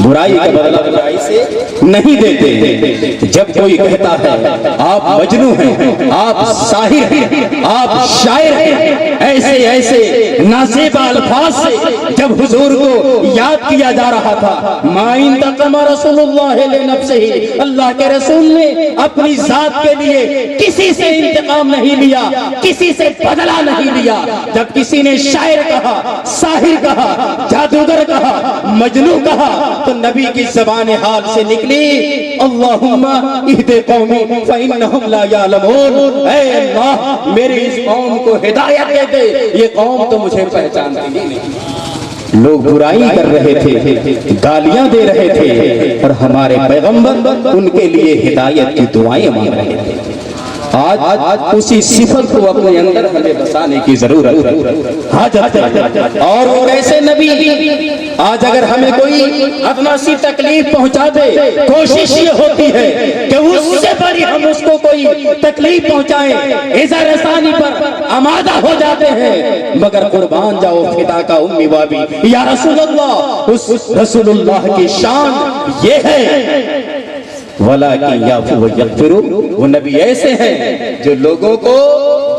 برائی کا بدلہ برائی سے نہیں دیتے۔ جب کوئی کہتا ہے آپ مجنون ہیں، آپ ساحر ہیں، آپ شاعر ہیں، ایسے ایسے نازیبا الفاظ سے جب حضور کو یاد کیا جا رہا تھا، ما انتقم رسول اللہ لنفسہ، اللہ کے رسول نے اپنی ذات کے لیے کسی سے انتقام نہیں لیا، کسی سے بدلہ نہیں لیا۔ جب کسی نے شاعر کہا، ساحر کہا، جادوگر کہا، مجنون کہا، تو نبی کی زبان حال سے نکلی اللہم اہد قومی فإنہم لا یعلمون، اے اللہ میری اس قوم کو ہدایت دے دے، یہ قوم تو مجھے پہچانتی ہی نہیں۔ لوگ برائی کر رہے تھے، گالیاں دے رہے تھے، اور ہمارے پیغمبر ان کے لیے ہدایت کی دعائیں مانگ رہے تھے۔ آج اسی صفت کو اپنے اندر ہمیں بسانے کی ضرورت ہے۔ اور وہ ایسے نبی، آج اگر ہمیں کوئی ادنا سی تکلیف پہنچا دے، کوشش یہ ہوتی ہے کہ اس سے بڑی ہم اس کو کوئی تکلیف پہنچائیں، ایزا رسانی پر آمادہ ہو جاتے ہیں، مگر قربان جاؤ فدا کا امی بابی یا رسول اللہ، اس رسول اللہ کی شان یہ ہے وَلَكِنْ يَعْفُو وَيَغْفِرُ، وہ نبی ایسے ہیں جو لوگوں کو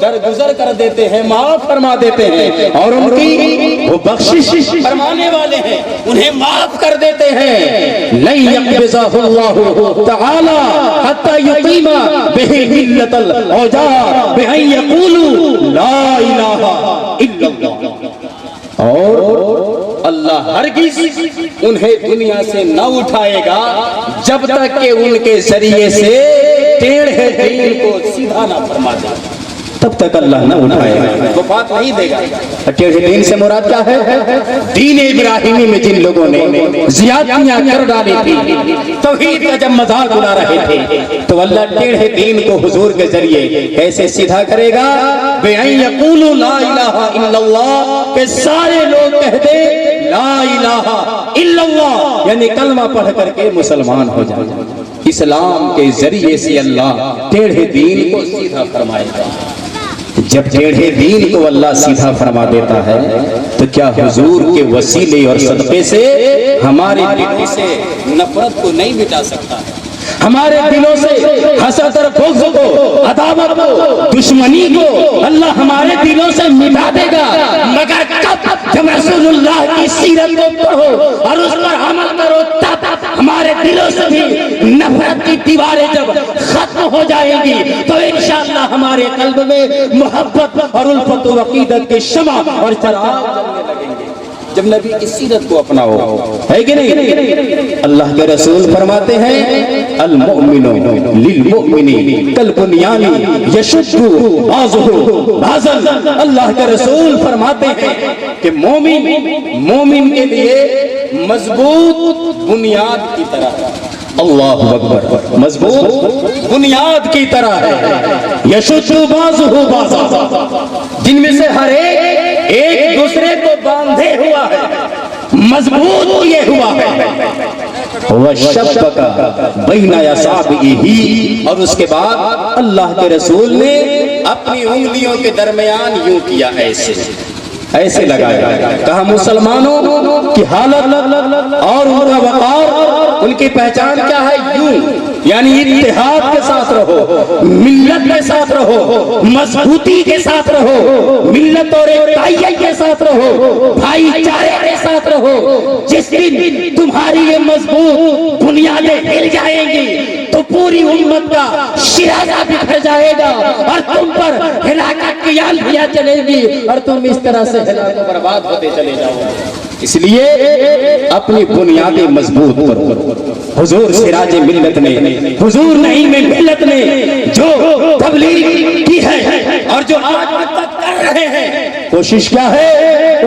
درگزر کر دیتے ہیں، معاف فرما دیتے ہیں، اور ان کی وہ بخشش فرمانے والے ہیں، انہیں معاف کر دیتے ہیں۔ لَن يَقْبِضَهُ اللَّهُ تَعَالَى حَتَّى يُقِيمَ بِهِ مِلَّةَ الْأَوْجَاعِ بِأَن يَقُولُوا لَا إِلَٰهَ إِلَّا اللَّهُ، اور اللہ ہرگز انہیں دنیا سے نہ اٹھائے گا جب تک کہ ان کے ذریعے سے ٹیڑھے دین کو سیدھا نہ فرما دے، تب تک اللہ نہ اٹھائے گا، وفات نہیں دے گا۔ ٹیڑھے دین سے مراد کیا ہے؟ دین ابراہیمی میں جن لوگوں نے زیادتیاں کر ڈالی تھی، توحید کا جب مذاق اڑا رہے تھے، تو اللہ ٹیڑھے دین کو حضور کے ذریعے کیسے سیدھا کرے گا؟ بِأَن يَقُولُوا لَا إِلَٰهَ إِلَّا اللَّهُ، کہ سارے لوگ کہہ دے لا الہ الا اللہ، یعنی کلمہ پڑھ کر کے مسلمان ہو جائے۔ اسلام کے ذریعے سے اللہ ٹیڑھے دین کو سیدھا فرمائے گا۔ جب ٹیڑھے دین کو اللہ سیدھا فرما دیتا ہے تو کیا حضور کے وسیلے اور صدقے سے ہمارے دلوں سے نفرت کو نہیں مٹا سکتا؟ ہمارے دلوں سے حسد اور بغض کو، عداوت کو، دشمنی کو اللہ ہمارے دلوں سے مٹا دے گا، مگر کب؟ جب رسول اللہ کی سیرت کو پڑھو اور اس پر عمل کرو، تب ہمارے دلوں سے بھی نفرت کی دیواریں جب ختم ہو جائیں گی تو انشاءاللہ ہمارے قلب میں محبت اور الفت و عقیدت کے شمع اور چراغ جلنے لگیں گے۔ جب نبی کی سیرت کو اپناؤ، ہے کہ نہیں؟ اللہ کے رسول فرماتے ہیں المؤمن للمؤمن کالبنیان یشد بعضہ بعضا، اللہ کے رسول فرماتے ہیں کہ مومن کے لیے مضبوط بنیاد کی طرح ہے۔ اللہ اکبر، مضبوط بنیاد کی طرح ہے۔ یشد بعضہ بعضا، جن میں سے ہر ایک دوسرے کو باندھے ہوا ہے، مضبوط کیے ہوا ہے۔ وَشَبَّكَ بَيْنَ أَصَابِعِهِ، اور اس کے بعد اللہ کے رسول نے اپنی انگلیوں کے درمیان یوں کیا، ایسے لگایا، کہا مسلمانوں کی حالت اور ان کا وقار، ان کی پہچان کیا ہے؟ یوں، یعنی اتحاد کے ساتھ رہو، ملت کے ساتھ رہو، مضبوطی کے ساتھ رہو، ملت اور اتحاد کے ساتھ رہو، بھائی چارے کے ساتھ رہو۔ جس دن تمہاری یہ مضبوط بنیادیں ہل جائیں گی تو پوری امت کا شیرازہ بکھر جائے گا اور تم پر ہلاکت کی آندھیاں چلے گی اور تم اس طرح سے ہلاک و برباد ہوتے چلے جاؤ گے۔ اس لیے اپنی بنیادیں مضبوط کرو۔ حضور سراج ملت نے، حضور نعیم ملت نے جو تبلیغ کی ہے اور جو آج تک کر رہے ہیں، کوشش کیا ہے؟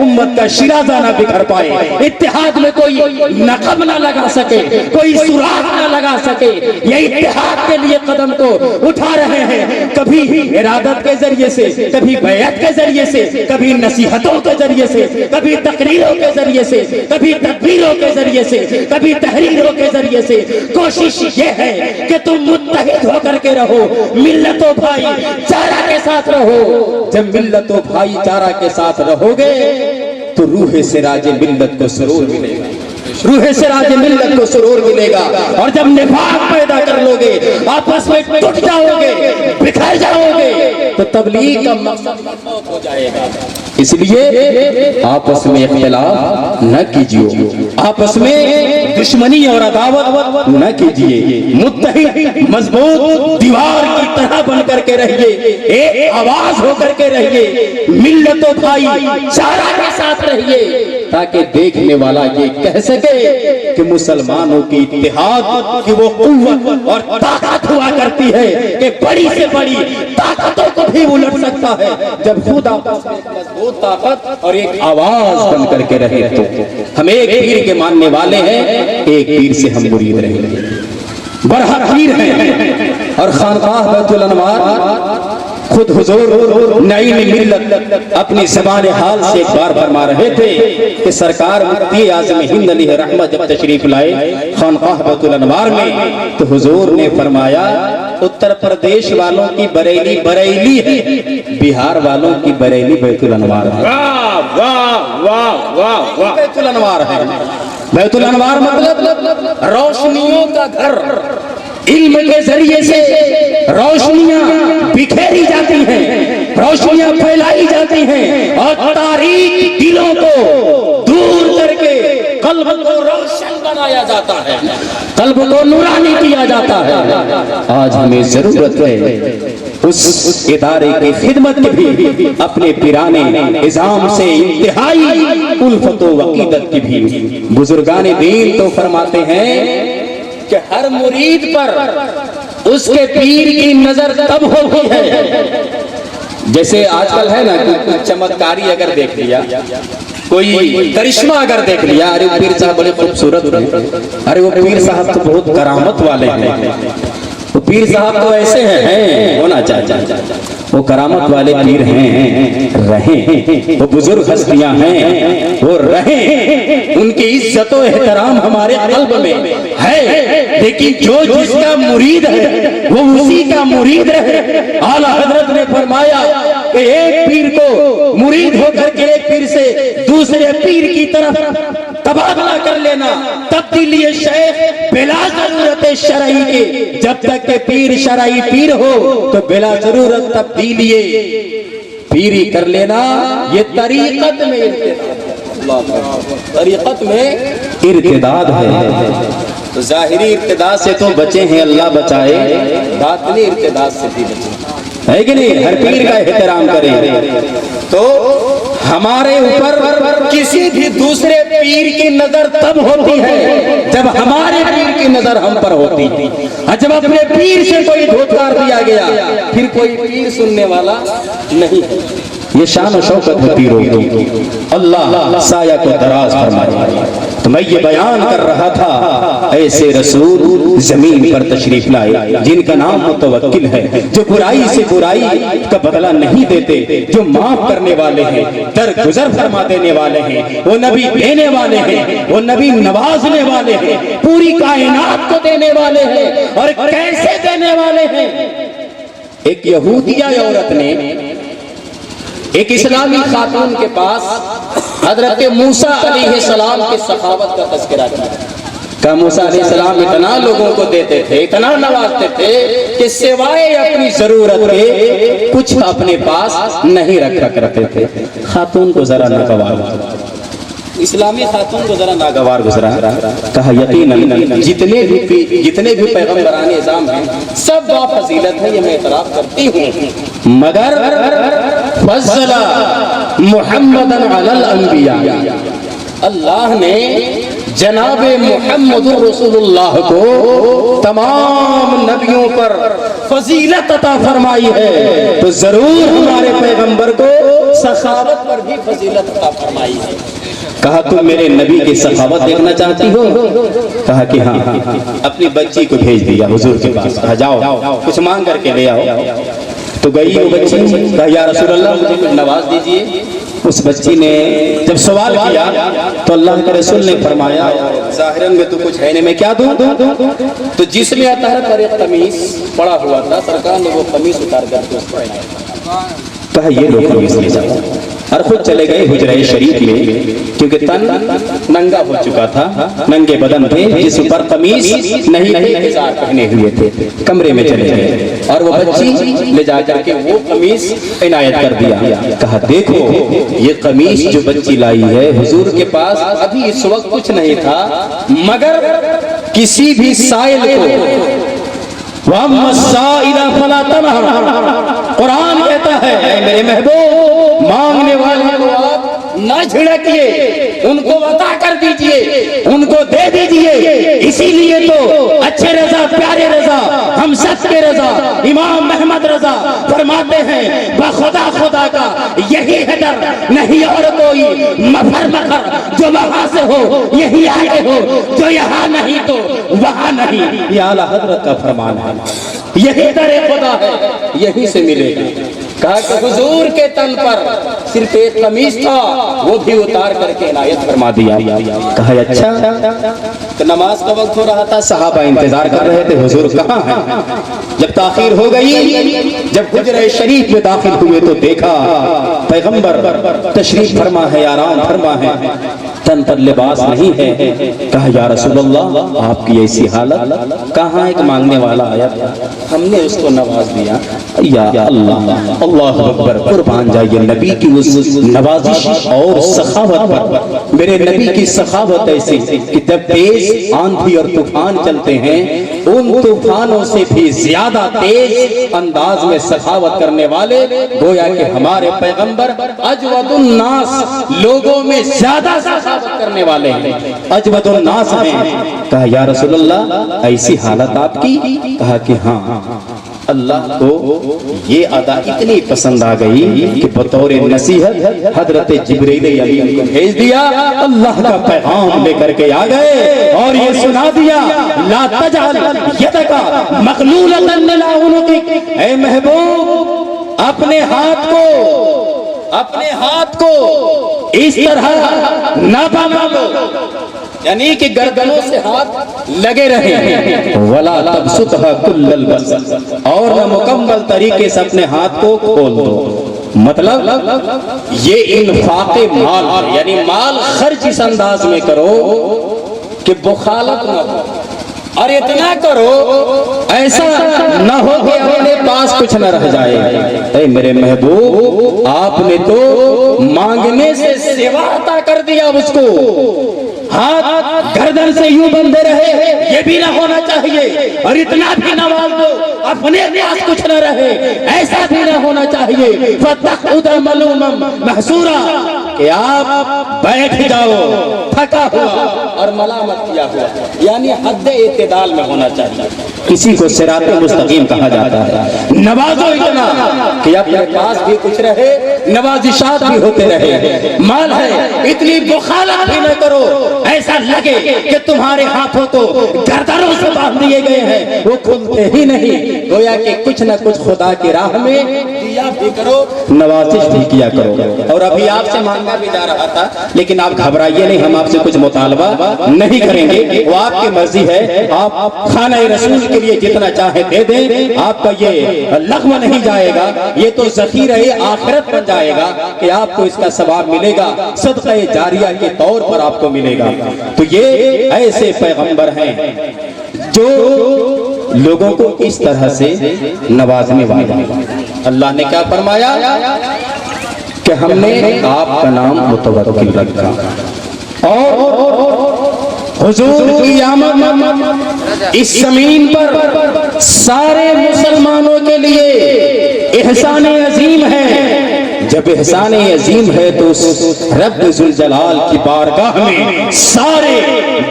امت کا شیرازہ نہ بکھر پائے، اتحاد میں کوئی نقب نہ لگا سکے، کوئی سراغ نہ لگا سکے۔ یہ اتحاد کے لیے قدم تو اٹھا رہے ہیں، کبھی ارادت کے ذریعے سے، کبھی بیعت کے ذریعے سے، کبھی نصیحتوں کے ذریعے سے، کبھی تقریروں کے ذریعے سے، کبھی تدبیروں کے ذریعے سے، کبھی تحریروں کے ذریعے سے۔ کوشش یہ ہے کہ تم متحد ہو کر کے رہو، ملت و بھائی چارہ کے ساتھ رہو۔ جب ملت و بھائی چارہ کے ساتھ رہو گے تو روح سراج ملت کو سرور ملے گا، روح سراج ملت کو سرور ملے گا۔ اور جب نفاق پیدا کر لو گے، آپس میں ٹوٹ جاؤ گے، بکھر جاؤ گے، تو تبلیغ کا مقصد موت ہو جائے گا۔ اس لیے آپس میں اختلاف نہ کیجیے، آپس میں دشمنی اور عداوت نہ کیجیے، متحد مضبوط دیوار کی طرح بن کر کے رہیے، ایک آواز ہو کر کے رہیے، ملت و بھائی چارہ کے ساتھ رہیے، تاکہ دیکھنے والا یہ کہہ سکے کہ مسلمانوں کی اتحاد کی وہ قوت اور طاقت ہوا کرتی ہے کہ بڑی سے بڑی طاقتوں کو بھی الٹ سکتا ہے جب خود آپس میں ایک مضبوط طاقت اور ایک آواز بن کر کے رہے تو ہم ایک پیر کے ماننے والے ہیں، ایک پیر سے ہم مرید رہے، برحق پیر ہیں۔ اور خانقاہ بیت الانوار خود حضور نعیم ملت اپنی زبان حال سے ایک بار فرما رہے تھے کہ سرکار مفتی اعظم ہند علیہ رحمت جب تشریف لائے خانقاہ بیت الانوار میں تو حضور نے فرمایا اتر پردیش والوں کی بریلی بریلی ہے، بہار والوں کی بریلی بیت الانوار ہے۔ واہ واہ واہ واہ واہ، بیت الانوار ہے، بیت الانوار مطلب روشنیوں کا گھر، علم کے ذریعے سے روشنیاں بکھیری جاتی ہیں، روشنیاں پھیلائی جاتی ہیں اور تاریک دلوں کو دور کر کے قلب کو روشن بنایا جاتا ہے، قلب کو نورانی کیا جاتا ہے۔ آج ہمیں ضرورت ہے اس ادارے کی خدمت کی بھی، اپنے پیرانے نظام سے انتہائی الفت و عقیدت کی بھی۔ بزرگان دین تو فرماتے ہیں کہ ہر مرید پر اس کے پیر کی نظر تب ہوتی ہے، جیسے آج کل ہے نا کہ چمتکاری اگر دیکھ لیا، کوئی کرشمہ اگر دیکھ لیا، ارے وہ پیر صاحب بڑے خوبصورت ہیں، ارے وہ پیر صاحب تو بہت کرامت والے ہیں، وہ پیر صاحب تو ایسے ہیں، ہونا چاہیے، وہ کرامت والے پیر ہیں، رہیں، وہ بزرگ ہستیاں ہیں، وہ رہیں، ان کی عزت و احترام ہمارے قلب میں ہے، لیکن جو جس کا مرید ہے وہ اسی کا مرید رہے۔ اعلیٰ حضرت نے فرمایا کہ ایک پیر کو مرید ہو کر کے ایک پیر سے دوسرے پیر کی طرف تبادلہ کر لینا تبدیلی شیخ بلا ضرورت شرعی کے، جب تک کہ پیر شرعی پیر ہو تو بلا ضرورت تبدیلی پیری کر لینا، یہ طریقت میں ارتداد ہے۔ تو ظاہری ارتداد سے تو بچے ہیں، اللہ بچائے، باطنی ارتداد سے بھی بچے، ہے کہ نہیں؟ ہر پیر کا احترام کریں تو ہمارے اوپر کسی بھی دوسرے پیر کی نظر تب ہوتی ہے جب ہمارے پیر کی نظر ہم پر ہوتی ہے، اور جب اپنے پیر سے کوئی دھوکار دیا گیا پھر کوئی پیر سننے والا نہیں ہے۔ یہ شان و شوکت ہے پیروں کی، اللہ سایہ کو دراز فرمائے۔ تو میں یہ بیان کر رہا تھا ایسے رسول زمین پر تشریف لائے جن کا نام متوکل ہے، جو برائی سے برائی کا بدلہ نہیں دیتے، جو معاف کرنے والے ہیں، درگزر فرما دینے والے ہیں، وہ نبی دینے والے ہیں، وہ نبی نوازنے والے ہیں، پوری کائنات کو دینے والے ہیں۔ اور کیسے دینے والے ہیں؟ ایک یہودیہ عورت نے ایک اسلامی خاتون کے پاس حضرت موسیٰ علیہ السلام کے سخاوت کا تذکرہ کیا کہ موسیٰ علیہ السلام اتنا لوگوں کو دیتے تھے، اتنا نوازتے تھے کہ سوائے اپنی ضرورت کے کچھ اپنے پاس نہیں رکھا کرتے تھے۔ خاتون کو ذرا ناگوار، اسلامی خاتون کو ذرا ناگوار گزرا، کہا یقیناً جتنے بھی پیغمبران اعظام ہیں سب با فضیلت ہے، یہ میں اعتراف کرتی ہوں، مگر فضل محمد علی الانبیاء، اللہ نے جناب محمد رسول اللہ کو تمام نبیوں پر فضیلت عطا فرمائی ہے، تو ضرور ہمارے پیغمبر کو سخاوت پر بھی فضیلت عطا فرمائی ہے۔ کہا تم میرے نبی کی سخاوت دیکھنا چاہتی ہو؟ کہا کہ ہاں۔ اپنی بچی کو بھیج دیا حضور کے پاس، کہا جاؤ کچھ مانگ کر کے لے آؤ۔ تو گئی وہ بچی، کہا یا رسول اللہ مجھے کچھ نواز دیجئے۔ اس بچی نے جب سوال کیا تو اللہ کے رسول نے فرمایا ظاہراً میں تو کچھ ہے نہیں، میں کیا دوں؟ تو جس میں اطہر پر ایک قمیص پڑا ہوا تھا، سرکار نے وہ قمیص اتار کر کے اس کو پہنایا، کہا یہ لو قمیص لے جاؤ، اور خود چلے گئے حجرہ شریف میں، کیونکہ تن ننگا ہو چکا تھا، ننگے بدن تھے، جس پر قمیص نہیں ازار پہنے ہوئے تھے، کمرے میں چلے گئے اور وہ بچی لے جا کر کے وہ قمیص عنایت کر دیا۔ کہا دیکھو یہ قمیص جو بچی لائی ہے، حضور کے پاس ابھی اس وقت کچھ نہیں تھا، مگر کسی بھی سائل کو وَأَمَّا السَّائِلَ فَلَا تَنْهَرْ، قرآن کہتا ہے اے میرے محبوب، مانگنے والے کو آپ نہ جھڑکیے، ان کو عطا کر دیجئے، ان کو دے دیجئے۔ اسی لیے تو اچھے رضا، پیارے رضا، ہم سب کے رضا امام محمد رضا فرماتے ہیں بخدا خدا کا یہی ہے ڈر، نہیں اور کوئی مفر مکر، جو وہاں سے ہو یہی آئے ہو، جو یہاں نہیں تو وہاں نہیں۔ یہ اعلیٰ حضرت کا فرمان ہے، یہی در خدا ہے، یہی سے ملے گا۔ کہا کہ حضور کے تن پر صرف ایک قمیص تھا، وہ بھی اتار کر کے عنایت فرما دیا۔ کہا اچھا، تو نماز کا وقت ہو رہا تھا، صحابہ انتظار کر رہے تھے حضور کہاں ہیں۔ جب تاخیر ہو گئی، جب حجرہ شریف میں داخل ہوئے تو دیکھا پیغمبر تشریف فرما ہے، آرام فرما ہے، تن پر لباس نہیں ہے۔ کہا یا رسول اللہ آپ کی ایسی حالت، کہاں ایک مانگنے والا آیا تھا، ہم نے اس کو نواز دیا۔ یا اللہ، اللہ اکبر، قربان جائیے نبی کی اس نوازش اور سخاوت پر۔ میرے نبی کی سخاوت ایسی کہ جب تیز آندھی اور طوفان چلتے ہیں، ان طوفانوں سے بھی زیادہ تیز انداز میں سخاوت کرنے والے گویا کہ ہمارے پیغمبر اجود الناس، لوگوں میں زیادہ سخاوت کرنے والے ہیں، اجود الناس ہیں۔ کہا یا رسول اللہ ایسی حالت آپ کی؟ کہا کہ ہاں، اللہ کو یہ ادا اتنی پسند آ گئی کہ بطور نصیحت حضرت جبریل امین کو بھیج دیا، اللہ کا پیغام لے کر کے آ گئے اور یہ سنا دیا لا تجعل یدک مغلولۃ الی عنقک، اے محبوب اپنے ہاتھ کو اس طرح نہ باندھو، یعنی کہ گردنوں سے ہاتھ لگے رہے، ولا تبسطها کل البسط، اور نہ مکمل طریقے سے اپنے ہاتھ کو کھول دو۔ مطلب یہ انفاق مال ہے، یعنی مال خرچ اس انداز میں کرو کہ بخالت نہ ہو، اور اتنا کرو ایسا نہ ہو کہ اپنے پاس کچھ نہ رہ جائے۔ اے میرے محبوب آپ نے تو مانگنے سے سوا عطا کر دیا اس کو، ہاتھ گردن سے یوں بندے رہے یہ بھی نہ ہونا چاہیے، اور اتنا بھی نواز دو اپنے پاس کچھ نہ رہے ایسا بھی نہ ہونا چاہیے۔ فَتَقْعُدَ مَلُومًا مَحْسُورًا، کہ آپ بیٹھ جاؤ تھکا ہوا اور ملامت کیا ہوا، یعنی حد اعتدال میں ہونا چاہیے۔ کسی کو صراط مستقیم کہا جاتا ہے۔ نوازو اتنا کہ اپنے پاس بھی کچھ رہے، نوازشات بھی ہوتے رہے، مال ہے اتنی بخالت بھی نہ کرو ایسا لگے کہ تمہارے ہاتھوں کو گردنوں سے باندھ دیے گئے ہیں، وہ کھلتے ہی نہیں، گویا کہ کچھ نہ کچھ خدا کی راہ میں دیا بھی کرو، نوازش بھی کیا کرو۔ اور ابھی آپ سے مانگا بھی جا رہا تھا، لیکن آپ گھبرائیے نہیں، ہم آپ سے کچھ مطالبہ نہیں کریں گے، وہ آپ کی مرضی ہے، آپ خانہ رسول کے لیے جتنا چاہے دے دیں، آپ کا یہ لغو نہیں جائے گا، یہ تو ذخیرہ آخرت بن جائے گا کہ آپ کو اس کا ثواب ملے گا، صدقہ جاریہ کے طور پر آپ کو ملے گا۔ تو یہ ایسے پیغمبر ہیں جو لوگوں کو اس طرح سے نوازنے والے ہیں۔ اللہ نے کیا فرمایا کہ ہم نے آپ کا نام متوکل رکھا، اور حضور کی آمد اس زمین پر سارے مسلمانوں کے لیے احسان عظیم ہے۔ جب احسان عظیم ہے تو اس رب ذوالجلال کی بارگاہ میں سارے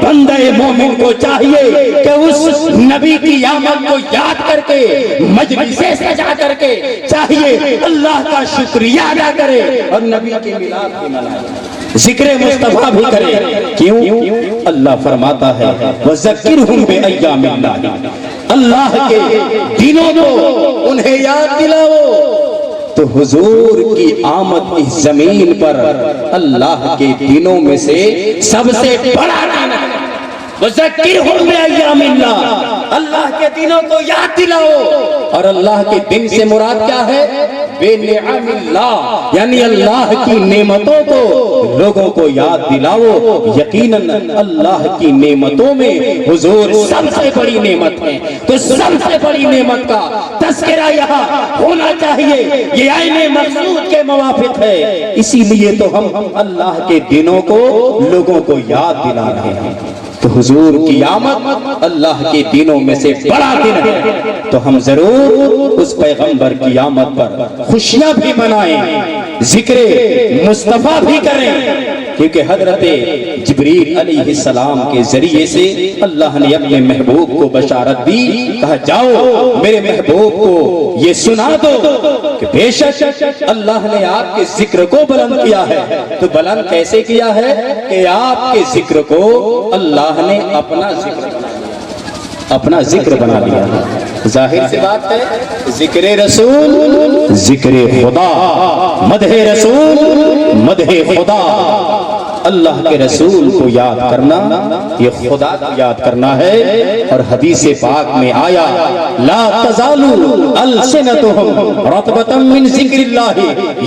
بندہ مومن کو چاہیے کہ اس نبی کی آمد کو یاد کر کے مجلسیں سجا کر کے چاہیے اللہ کا شکریہ ادا کرے اور نبی کی میلاد بھی منائے، ذکر مصطفیٰ بھی کرے۔ کیوں؟ اللہ فرماتا ہے وَذَكِّرْهُمْ بِأَيَّامِ اللَّهِ، اللہ کے دنوں کو انہیں یاد دلاؤ۔ تو حضور کی آمد اس زمین پر اللہ کے دنوں میں سے سب سے بڑا دن ہے۔ وَذَكِّرْهُمْ بِأَيَّامِ اللَّهِ، اللہ کے دنوں کو یاد دلاؤ، اور اللہ کے دن سے مراد کیا ہے؟ بے نعم اللہ، یعنی اللہ کی نعمتوں کو لوگوں کو یاد دلاؤ۔ یقیناً اللہ کی نعمتوں میں حضور سب سے بڑی نعمت ہے، تو سب سے بڑی نعمت کا تذکرہ یہاں ہونا چاہیے، یہ عین مقصود کے موافق ہے۔ اسی لیے تو ہم اللہ کے دنوں کو لوگوں کو یاد دلا رہے ہیں۔ تو حضور کی آمد اللہ کے دنوں میں سے بڑا دن ہے، تو ہم ضرور اس پیغمبر کی آمد پر خوشیاں بھی منائیں۔ ذکر مصطفیٰ بھی کریں، کیونکہ حضرت جبریل علیہ السلام کے ذریعے سے اللہ نے اپنے محبوب کو بشارت دی، کہا جاؤ میرے محبوب کو یہ سنا دو کہ بے شک اللہ نے آپ کے ذکر کو بلند کیا ہے۔ تو بلند کیسے کیا ہے کہ آپ کے ذکر کو اللہ نے اپنا ذکر بنا لیا۔ ظاہر سی بات ہے، ذکر رسول ذکر خدا، مدح رسول مدح خدا۔ اللہ کے رسول کو یاد کرنا یہ خدا کو یاد کرنا ہے، اور حدیث پاک میں آیا لا تزال السنتهم رطبة من ذکر اللہ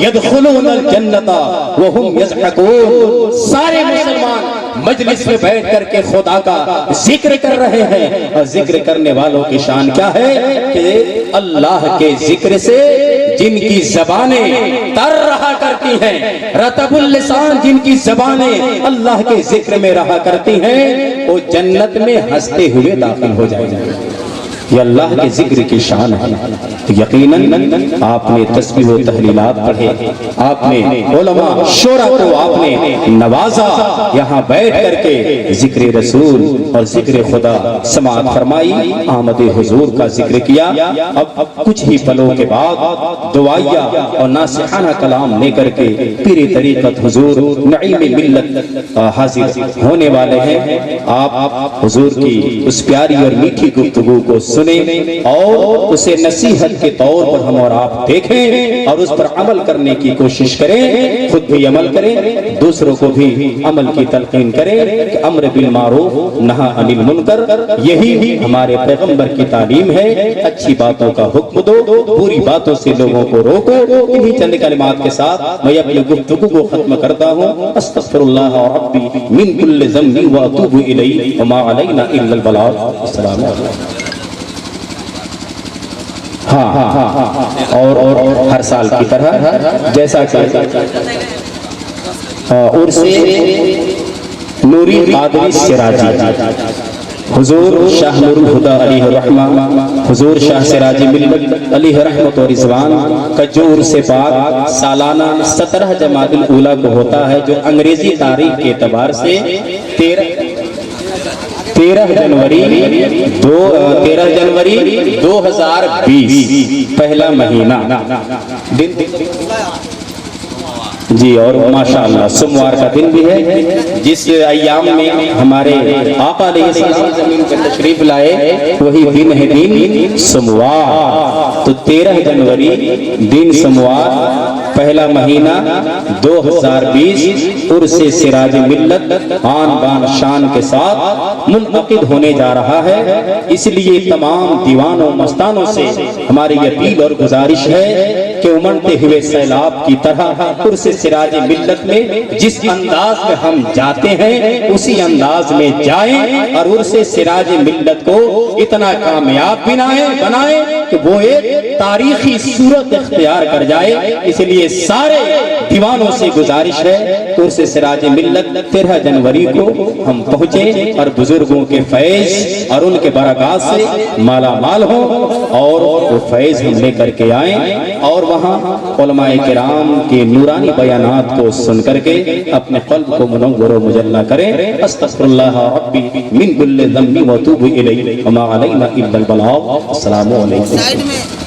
يدخلون الجنة وهم يضحكون۔ سارے مسلمان مجلس میں بیٹھ کر کے خدا کا ذکر کر رہے ہیں، اور ذکر کرنے والوں کی شان کیا ہے کہ اللہ کے ذکر سے جن کی زبانیں تر رہا کرتی ہیں، رطب اللسان جن کی زبانیں اللہ کے ذکر میں رہا کرتی ہیں، وہ جنت میں ہنستے ہوئے داخل ہو جائیں گے۔ یہ اللہ کے ذکر کی شان ہے۔ تو یقیناً آپ نے تسبیح و تحلیلات پڑھے، آپ نے علماء شورا کو آپ نے نوازا، یہاں بیٹھ کر کے ذکر رسول اور ذکر خدا سماعت فرمائی، آمد حضور کا ذکر کیا۔ اب کچھ ہی پلوں کے بعد دعائیہ اور ناصحانہ کلام لے کر کے پیر طریقت حضور نعیم ملت حاضر ہونے والے ہیں۔ آپ حضور کی اس پیاری اور میٹھی گفتگو کو سنیں اور اسے نصیحت کے طور پر ہم اور آپ دیکھیں، اور اس پر عمل کرنے کی کوشش کریں، خود بھی عمل کریں، دوسروں کو بھی عمل کی تلقین کریں کہ امر بالمعروف نہی عن المنکر، یہی ہمارے پیغمبر کی تعلیم ہے۔ اچھی باتوں کا حکم دو، بری باتوں سے لوگوں کو روکو۔ انہی چند کلمات کے ساتھ میں اپنی گفتگو کو ختم کرتا ہوں۔ استغفر اللہ ربی من کل ذنب واتوب الیہ وما علینا الا البلاغ۔ السلام علیکم۔ اور ہر سال کی طرح جیسا کہ عرس نوری قادری سراجی حضور شاہ نور الہدی علیہ الرحمہ، حضور شاہ سراجی ملت علیہ رحمت و رضوان کا جو عرس پاک سالانہ 17 جمادی الاولیٰ کو ہوتا ہے، جو انگریزی تاریخ کے اعتبار سے 13 جنوری 2020 پہلا مہینہ جی، اور ماشاءاللہ سموار کا دن بھی ہے، جس ایام میں ہمارے آقا علیہ السلام زمین پر تشریف لائے وہی دن ہے دن سموار۔ تو 13 جنوری دن سموار پہلا مہینہ 2020 عرس سراج ملت آن بان شان کے ساتھ منعقد ہونے جا رہا ہے۔ اس لیے تمام دیوانوں مستانوں سے ہماری اپیل اور گزارش ہے کہ امڑتے ہوئے سیلاب کی طرح عرس سراج ملت میں جس انداز میں ہم جاتے ہیں اسی انداز میں جائیں، اور عرس سراج ملت کو اتنا کامیاب بنائیں کہ وہ ایک تاریخی صورت اختیار کر جائے۔ اس لیے سارے دیوانوں سے گزارش ہے کہ عرس سراج ملت 13 جنوری کو ہم پہنچیں اور بزرگوں کے فیض اور ان کے برکات سے مالا مال ہوں، اور وہ فیض ہم لے کر کے آئیں، اور وہاں علماء کرام کے نورانی بیانات کو سن کر کے اپنے قلب کو منور و مجلہ کریں۔ استغفر اللہ ربی من کل ذنب واتوب الیہ وما علینا الا البلاغ۔ السلام علیکم۔